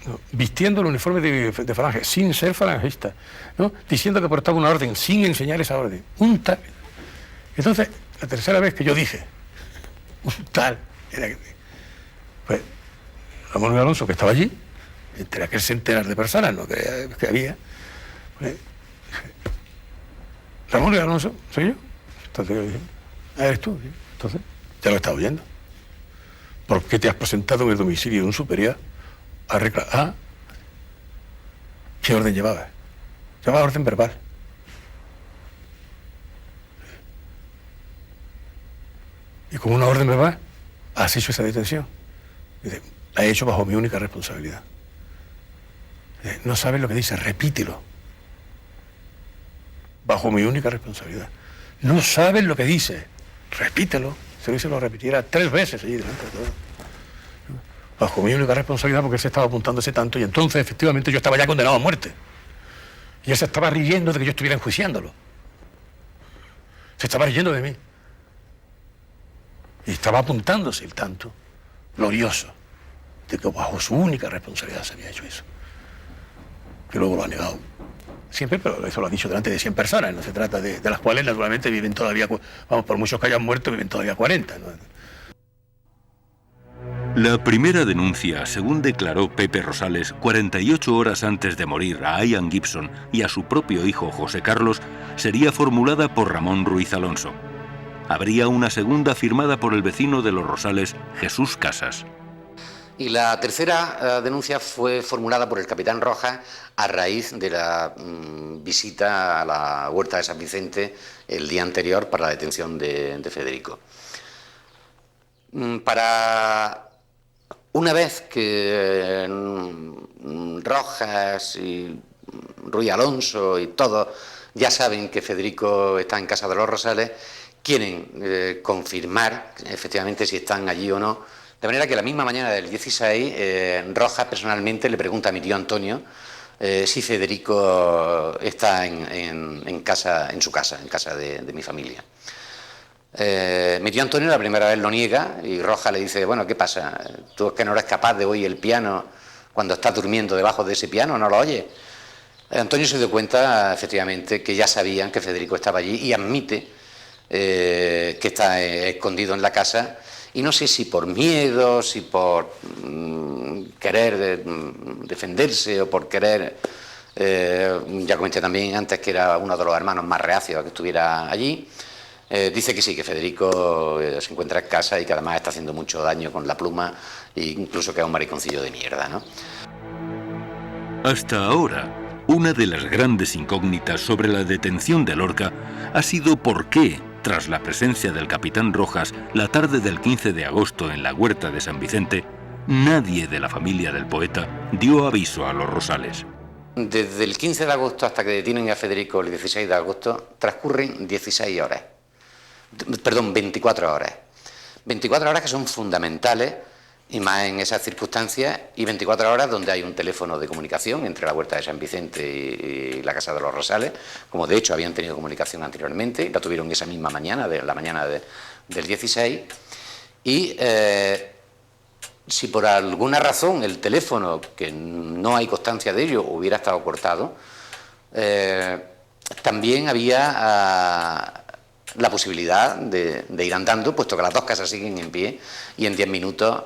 ¿no? Vistiendo el uniforme de Falange, sin ser falangista, ¿no? Diciendo que portaba una orden, sin enseñar esa orden, un tal. Entonces, la tercera vez que yo dije, un tal, pues Ramón Ruiz Alonso, que estaba allí, entre aquel centenar de personas, ¿no? que había, pues, Ramón Ruiz Alonso, soy yo. Entonces yo dije, eres tú, ¿sí? Entonces, ya lo estaba oyendo. ¿Por qué te has presentado en el domicilio de un superior a reclamar? Ah, ¿qué orden llevaba? Llevaba orden verbal. Y con una orden verbal has hecho esa detención. Dice, la he hecho bajo mi única responsabilidad. Dice, no sabes lo que dice, repítelo. Bajo mi única responsabilidad. No sabes lo que dice, repítelo. Se lo repitiera 3 veces allí delante de todo. Bajo mi única responsabilidad, porque él se estaba apuntando ese tanto, y entonces efectivamente yo estaba ya condenado a muerte. Y él se estaba riendo de que yo estuviera enjuiciándolo. Se estaba riendo de mí. Y estaba apuntándose el tanto glorioso de que bajo su única responsabilidad se había hecho eso. que luego lo ha negado. Siempre, pero eso lo ha dicho delante de 100 personas, no se trata de las cuales naturalmente viven todavía, vamos, por muchos que hayan muerto, viven todavía 40, ¿no? La primera denuncia, según declaró Pepe Rosales 48 horas antes de morir a Ian Gibson y a su propio hijo José Carlos, sería formulada por Ramón Ruiz Alonso. Habría una segunda firmada por el vecino de los Rosales, Jesús Casas. Y la tercera denuncia fue formulada por el capitán Rojas a raíz de la visita a la huerta de San Vicente el día anterior para la detención de Federico. Una vez que Rojas y Ruiz Alonso y todos ya saben que Federico está en casa de los Rosales, quieren confirmar efectivamente si están allí o no. De manera que la misma mañana del 16, Rojas personalmente le pregunta a mi tío Antonio si Federico está en casa, en su casa, en casa de mi familia. Mi tío Antonio la primera vez lo niega y Rojas le dice, bueno, ¿qué pasa? ¿Tú es que no eres capaz de oír el piano cuando estás durmiendo debajo de ese piano? ¿No lo oyes? Antonio se dio cuenta, efectivamente, que ya sabían que Federico estaba allí y admite que está escondido en la casa, y no sé si por miedo, si por querer defenderse o por querer... ya comenté también antes que era uno de los hermanos más reacios a que estuviera allí. Dice que sí, que Federico se encuentra en casa y que además está haciendo mucho daño con la pluma e incluso que es un mariconcillo de mierda, ¿no? Hasta ahora, una de las grandes incógnitas sobre la detención de Lorca ha sido por qué, tras la presencia del capitán Rojas la tarde del 15 de agosto en la huerta de San Vicente, nadie de la familia del poeta dio aviso a los Rosales. Desde el 15 de agosto hasta que detienen a Federico el 16 de agosto transcurren 16 horas. Perdón, 24 horas. 24 horas que son fundamentales, y más en esas circunstancias, y 24 horas donde hay un teléfono de comunicación entre la huerta de San Vicente y la casa de los Rosales, como de hecho habían tenido comunicación anteriormente, y la tuvieron esa misma mañana, la mañana del 16, y si por alguna razón el teléfono, que no hay constancia de ello, hubiera estado cortado, también había la posibilidad de ir andando, puesto que las dos casas siguen en pie y en 10 minutos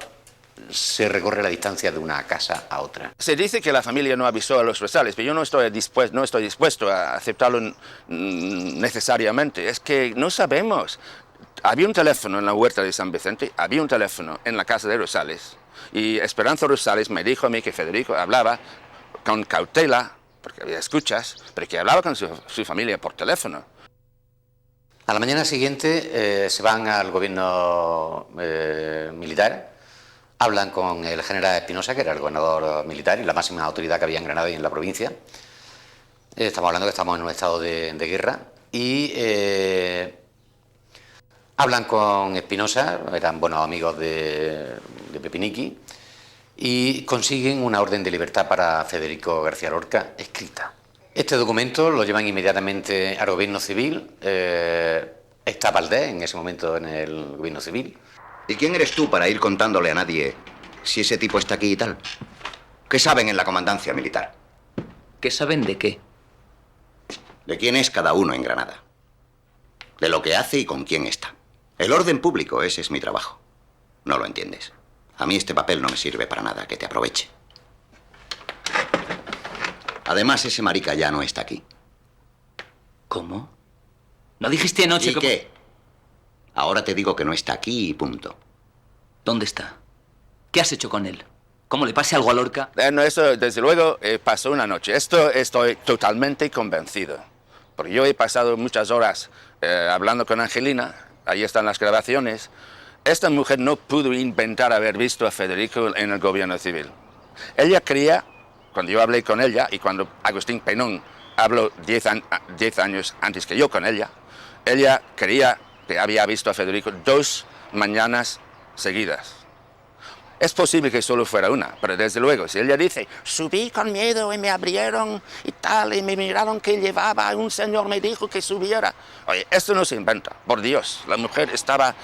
se recorre la distancia de una casa a otra. Se dice que la familia no avisó a los Rosales, pero yo no estoy dispuesto a aceptarlo necesariamente. Es que no sabemos. Había un teléfono en la huerta de San Vicente, había un teléfono en la casa de Rosales, y Esperanza Rosales me dijo a mí que Federico hablaba con cautela, porque había escuchas, pero que hablaba con su familia por teléfono. A la mañana siguiente se van al gobierno militar, hablan con el general Espinosa, que era el gobernador militar y la máxima autoridad que había en Granada y en la provincia. Estamos hablando que estamos en un estado de guerra, y hablan con Espinosa, eran buenos amigos de Pepiniqui, y consiguen una orden de libertad para Federico García Lorca escrita. Este documento lo llevan inmediatamente al gobierno civil. Está Valdés en ese momento en el gobierno civil. ¿Y quién eres tú para ir contándole a nadie si ese tipo está aquí y tal? ¿Qué saben en la comandancia militar? ¿Qué saben de qué? De quién es cada uno en Granada. De lo que hace y con quién está. El orden público, ese es mi trabajo. No lo entiendes. A mí este papel no me sirve para nada, que te aproveche. Además, ese marica ya no está aquí. ¿Cómo? ¿No dijiste anoche ¿Y qué? Ahora te digo que no está aquí y punto. ¿Dónde está? ¿Qué has hecho con él? ¿Cómo le pase algo a Lorca? No, eso desde luego pasó una noche. Esto estoy totalmente convencido. Porque yo he pasado muchas horas hablando con Angelina, ahí están las grabaciones. Esta mujer no pudo inventar haber visto a Federico en el gobierno civil. Ella creía, cuando yo hablé con ella y cuando Agustín Penón habló 10 años antes que yo con ella creía que había visto a Federico 2 mañanas seguidas. Es posible que solo fuera una, pero desde luego, si ella dice, subí con miedo y me abrieron y tal, y me miraron que llevaba, un señor me dijo que subiera. Oye, esto no se inventa, por Dios. La mujer estaba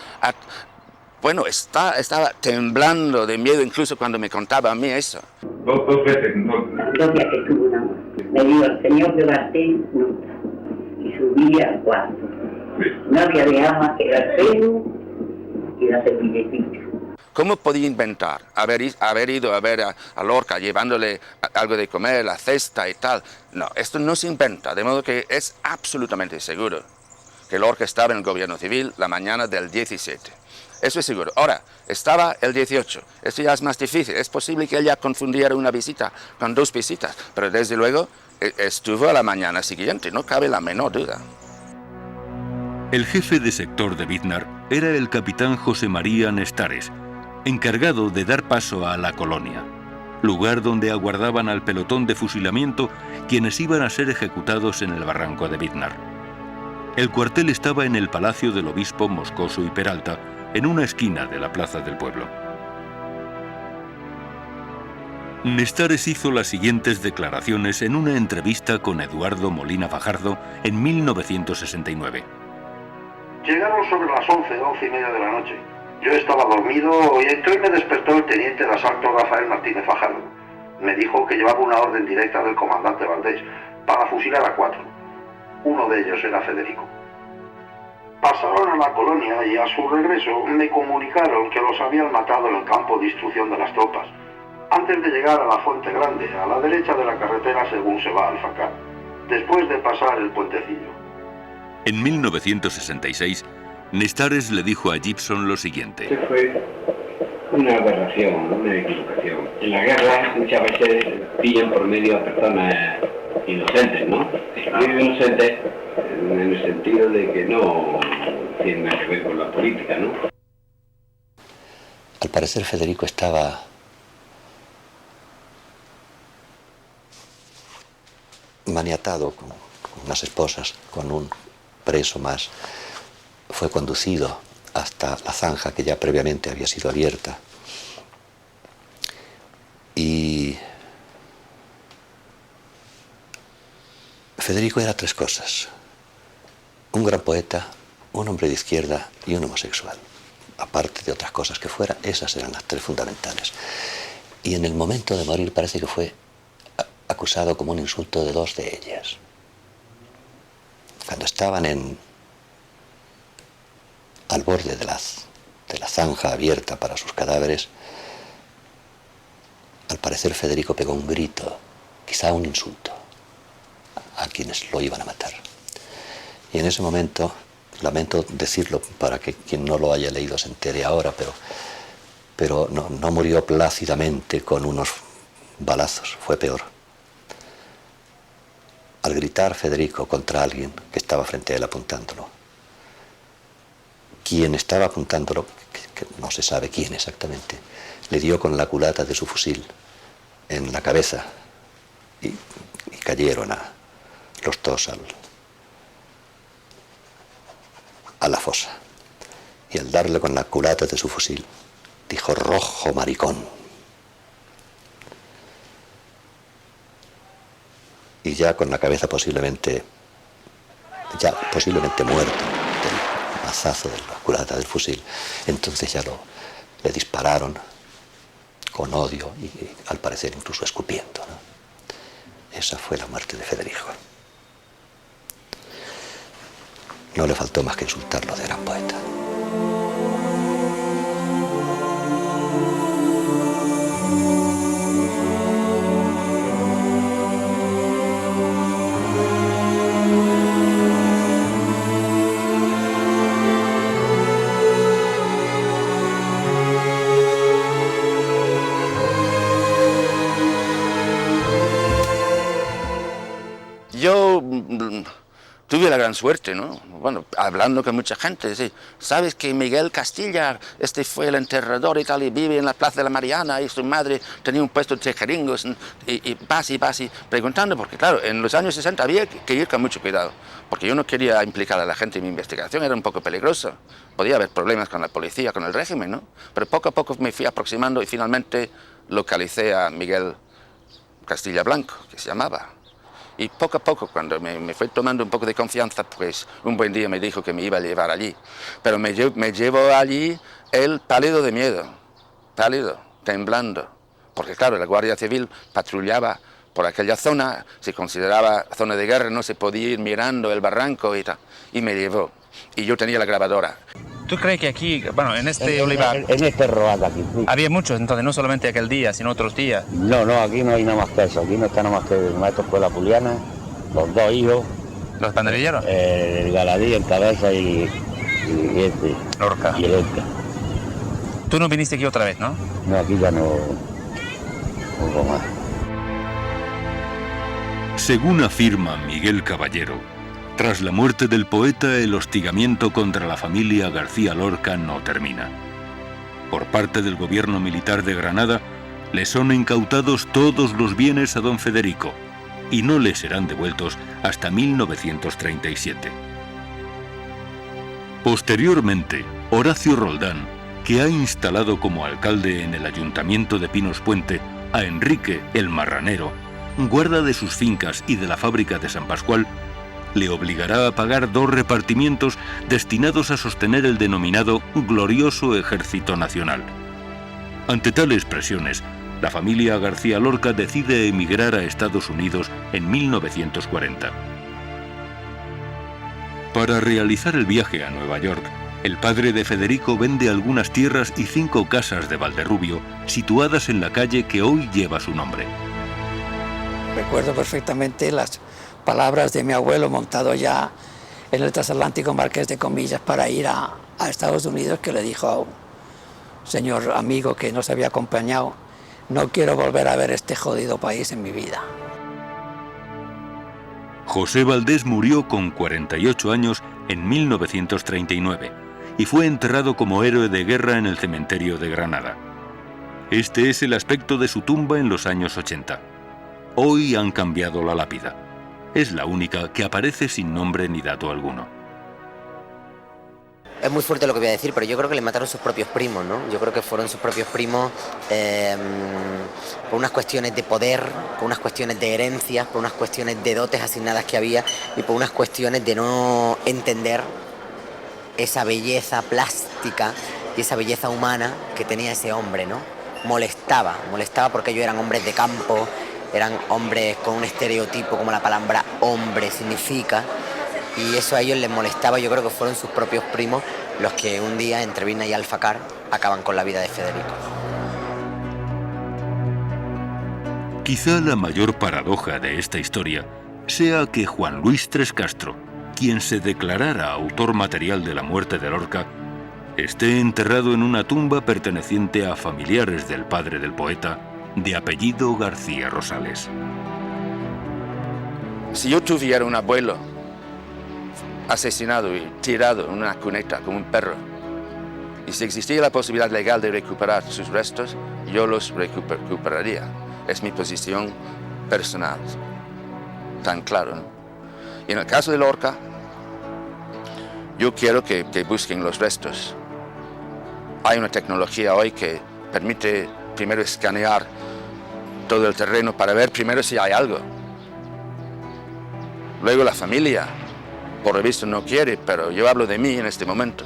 temblando de miedo incluso cuando me contaba a mí eso. Dos días que estuvo me dijo el señor de Martín, nunca. Y subía al cuarto. No había de agua que era el pelo y la cepilletilla. ¿Cómo podía inventar haber ido a ver a Lorca llevándole algo de comer, la cesta y tal? No, esto no se inventa, de modo que es absolutamente seguro que Lorca estaba en el gobierno civil la mañana del 17. Eso es seguro. Ahora, estaba el 18. Esto ya es más difícil. Es posible que ella confundiera una visita con 2 visitas, pero desde luego estuvo a la mañana siguiente, no cabe la menor duda. El jefe de sector de Biznar era el capitán José María Nestares, encargado de dar paso a la colonia, lugar donde aguardaban al pelotón de fusilamiento quienes iban a ser ejecutados en el barranco de Biznar. El cuartel estaba en el palacio del obispo Moscoso y Peralta, en una esquina de la plaza del pueblo. Nestares hizo las siguientes declaraciones en una entrevista con Eduardo Molina Fajardo en 1969. Llegaron sobre las 11:30 de la noche. Yo estaba dormido y entró y me despertó el teniente de asalto Rafael Martínez Fajardo. Me dijo que llevaba una orden directa del comandante Valdés para fusilar a 4. Uno de ellos era Federico. Pasaron a la colonia y a su regreso me comunicaron que los habían matado en el campo de instrucción de las tropas, antes de llegar a la Fuente Grande, a la derecha de la carretera según se va al Alfacán, después de pasar el puentecillo. En 1966, Nestares le dijo a Gibson lo siguiente. Esto fue una aberración, una equivocación. En la guerra muchas veces pillan por medio a personas inocentes, ¿no? Digo inocentes en el sentido de que no tienen nada que ver con la política, ¿no? Al parecer Federico estaba maniatado con unas esposas, con un preso más. Fue conducido hasta la zanja que ya previamente había sido abierta. Y Federico era 3 cosas: un gran poeta, un hombre de izquierda y un homosexual. Aparte de otras cosas que fuera, esas eran las 3 fundamentales. Y en el momento de morir parece que fue acusado como un insulto de 2 de ellas. Cuando estaban al borde de la zanja abierta para sus cadáveres, al parecer Federico pegó un grito, quizá un insulto, a quienes lo iban a matar. Y en ese momento, lamento decirlo para que quien no lo haya leído se entere ahora, pero no murió plácidamente con unos balazos, fue peor. Al gritar Federico contra alguien que estaba frente a él apuntándolo, quien estaba apuntándolo, que no se sabe quién exactamente, le dio con la culata de su fusil en la cabeza y cayeron los 2 a la fosa. Y al darle con la culata de su fusil, dijo: "Rojo maricón". Y ya con la cabeza posiblemente muerto del mazazo de la culata del fusil, entonces ya le dispararon con odio y al parecer incluso escupiendo, ¿no? Esa fue la muerte de Federico. No le faltó más que insultarlo de gran poeta. Yo tuve la gran suerte, ¿no? Bueno, hablando con mucha gente, sí. ¿Sabes que Miguel Castilla, fue el enterrador y tal, y vive en la Plaza de la Mariana, y su madre tenía un puesto de tejeringos, y vas, preguntando, porque claro, en los años 60 había que ir con mucho cuidado, porque yo no quería implicar a la gente en mi investigación, era un poco peligroso. Podía haber problemas con la policía, con el régimen, ¿no? Pero poco a poco me fui aproximando y finalmente localicé a Miguel Castilla Blanco, que se llamaba. Y poco a poco, cuando me fue tomando un poco de confianza, pues un buen día me dijo que me iba a llevar allí. Pero me llevó allí él pálido de miedo, pálido, temblando. Porque claro, la Guardia Civil patrullaba por aquella zona, se consideraba zona de guerra, no se podía ir mirando el barranco y tal, y me llevó. Y yo tenía la grabadora. ¿Tú crees que aquí, bueno, en este olivar... En este rodaje aquí, sí. Había muchos, entonces, no solamente aquel día, sino otros días? No, aquí no hay nada más que eso. Aquí no está nada más que el maestro Escuela Juliana, los dos hijos. ¿Los pandrilleros? El Galadí, el Cabeza y Lorca. Y el Lorca. Tú no viniste aquí otra vez, ¿no? No, aquí ya no hubo más. Según afirma Miguel Caballero, tras la muerte del poeta, el hostigamiento contra la familia García Lorca no termina. Por parte del gobierno militar de Granada, le son incautados todos los bienes a don Federico y no le serán devueltos hasta 1937. Posteriormente, Horacio Roldán, que ha instalado como alcalde en el ayuntamiento de Pinos Puente a Enrique el Marranero, guarda de sus fincas y de la fábrica de San Pascual, le obligará a pagar 2 repartimientos destinados a sostener el denominado glorioso Ejército Nacional. Ante tales presiones, la familia García Lorca decide emigrar a Estados Unidos en 1940. Para realizar el viaje a Nueva York, el padre de Federico vende algunas tierras y 5 casas de Valderrubio, situadas en la calle que hoy lleva su nombre. Recuerdo perfectamente las palabras de mi abuelo montado ya en el transatlántico Marqués de Comillas para ir a Estados Unidos, que le dijo a un señor amigo que nos había acompañado: no quiero volver a ver este jodido país en mi vida. José Valdés murió con 48 años en 1939 y fue enterrado como héroe de guerra en el cementerio de Granada. Este es el aspecto de su tumba en los años 80. Hoy han cambiado la lápida. Es la única que aparece sin nombre ni dato alguno. Es muy fuerte lo que voy a decir, pero yo creo que le mataron sus propios primos, ¿no? Yo creo que fueron sus propios primos por unas cuestiones de poder, por unas cuestiones de herencias, por unas cuestiones de dotes asignadas que había y por unas cuestiones de no entender esa belleza plástica y esa belleza humana que tenía ese hombre, ¿no? Molestaba porque ellos eran hombres de campo, eran hombres con un estereotipo como la palabra hombre significa, y eso a ellos les molestaba. Yo creo que fueron sus propios primos los que un día entre Vilna y Alfacar acaban con la vida de Federico. Quizá la mayor paradoja de esta historia sea que Juan Luis Trescastro, quien se declarara autor material de la muerte de Lorca, esté enterrado en una tumba perteneciente a familiares del padre del poeta, de apellido García Rosales. Si yo tuviera un abuelo asesinado y tirado en una cuneta como un perro, y si existía la posibilidad legal de recuperar sus restos, yo los recuperaría. Es mi posición personal, tan claro, ¿no? Y en el caso de Lorca, yo quiero que busquen los restos. Hay una tecnología hoy que permite primero escanear todo el terreno para ver primero si hay algo. Luego la familia, por lo visto, no quiere, pero yo hablo de mí en este momento.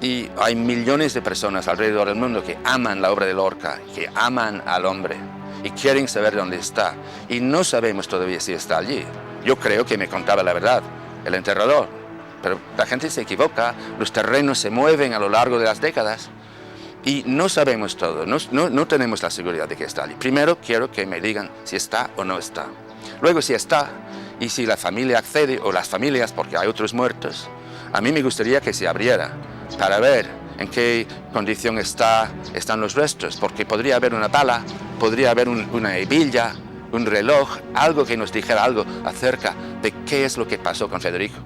Y hay millones de personas alrededor del mundo que aman la obra de Lorca, que aman al hombre y quieren saber dónde está. Y no sabemos todavía si está allí. Yo creo que me contaba la verdad el enterrador, pero la gente se equivoca, los terrenos se mueven a lo largo de las décadas y no sabemos todo, no tenemos la seguridad de que está allí. Primero quiero que me digan si está o no está. Luego si está, y si la familia accede, o las familias, porque hay otros muertos, a mí me gustaría que se abriera para ver en qué condición están los restos, porque podría haber una bala, podría haber una hebilla, un reloj, algo que nos dijera algo acerca de qué es lo que pasó con Federico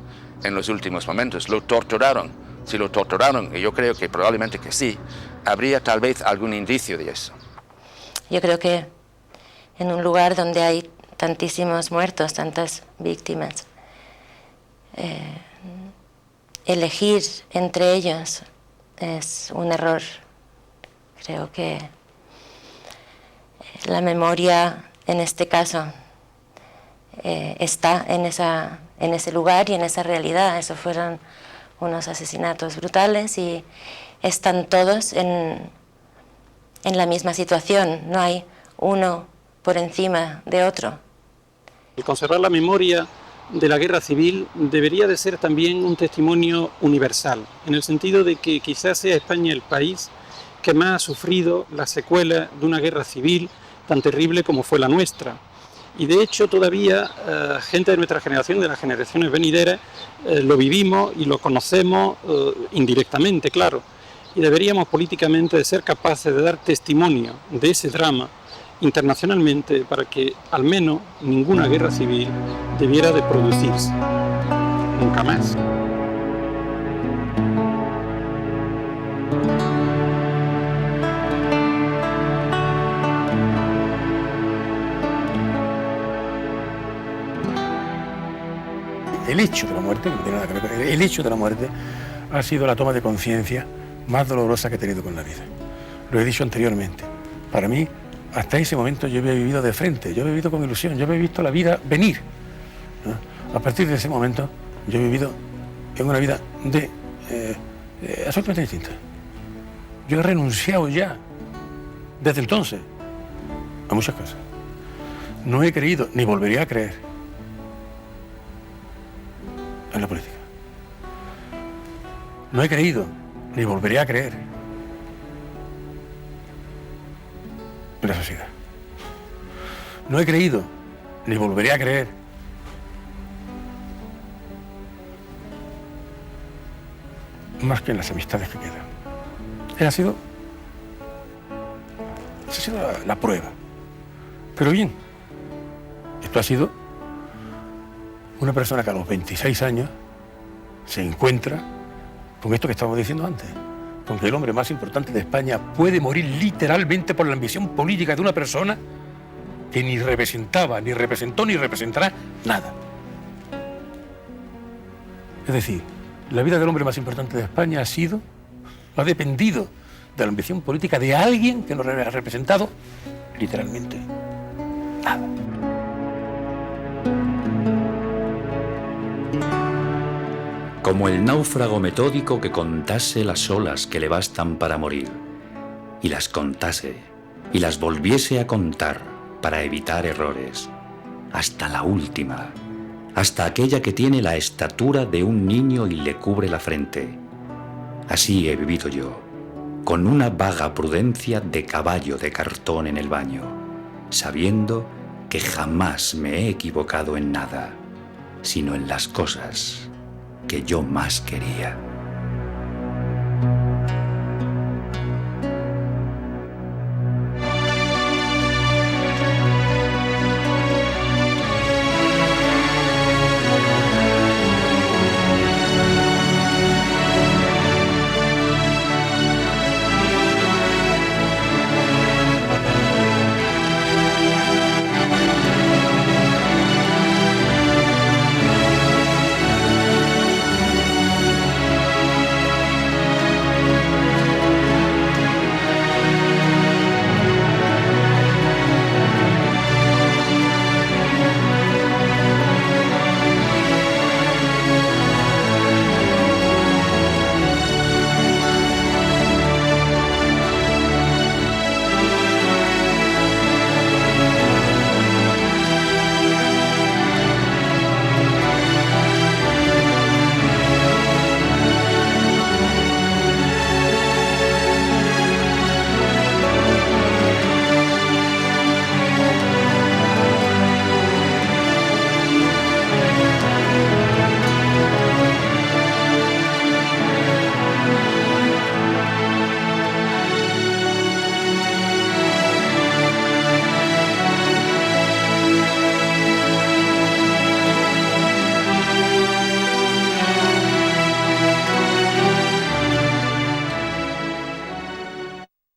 en los últimos momentos. ¿Lo torturaron? Si lo torturaron, y yo creo que probablemente que sí, habría tal vez algún indicio de eso. Yo creo que en un lugar donde hay tantísimos muertos, tantas víctimas, elegir entre ellos es un error. Creo que la memoria en este caso está en ese lugar y en esa realidad. Eso fueron unos asesinatos brutales y están todos en la misma situación. No hay uno por encima de otro. El conservar la memoria de la guerra civil debería de ser también un testimonio universal, en el sentido de que quizás sea España el país que más ha sufrido las secuelas de una guerra civil tan terrible como fue la nuestra. Y de hecho todavía gente de nuestra generación, de las generaciones venideras, lo vivimos y lo conocemos indirectamente, claro. Y deberíamos políticamente de ser capaces de dar testimonio de ese drama internacionalmente para que al menos ninguna guerra civil debiera de producirse. Nunca más. El hecho de la muerte, que no tiene nada que ver con el hecho de la muerte, ha sido la toma de conciencia más dolorosa que he tenido con la vida. Lo he dicho anteriormente. Para mí, hasta ese momento yo había vivido de frente, yo había vivido con ilusión, yo había visto la vida venir, ¿no? A partir de ese momento, yo he vivido en una vida absolutamente distinta. Yo he renunciado ya, desde entonces, a muchas cosas. No he creído, ni volvería a creer, en la política. No he creído, ni volveré a creer, en la sociedad. No he creído, ni volveré a creer, más que en las amistades que quedan. Esa ha sido la prueba. Pero bien, esto ha sido una persona que a los 26 años se encuentra con esto que estábamos diciendo antes, con que el hombre más importante de España puede morir literalmente por la ambición política de una persona que ni representaba, ni representó, ni representará nada. Es decir, la vida del hombre más importante de España ha dependido de la ambición política de alguien que no ha representado literalmente nada. Como el náufrago metódico que contase las olas que le bastan para morir, y las contase, y las volviese a contar para evitar errores, hasta la última, hasta aquella que tiene la estatura de un niño y le cubre la frente. Así he vivido yo, con una vaga prudencia de caballo de cartón en el baño, sabiendo que jamás me he equivocado en nada, sino en las cosas que yo más quería.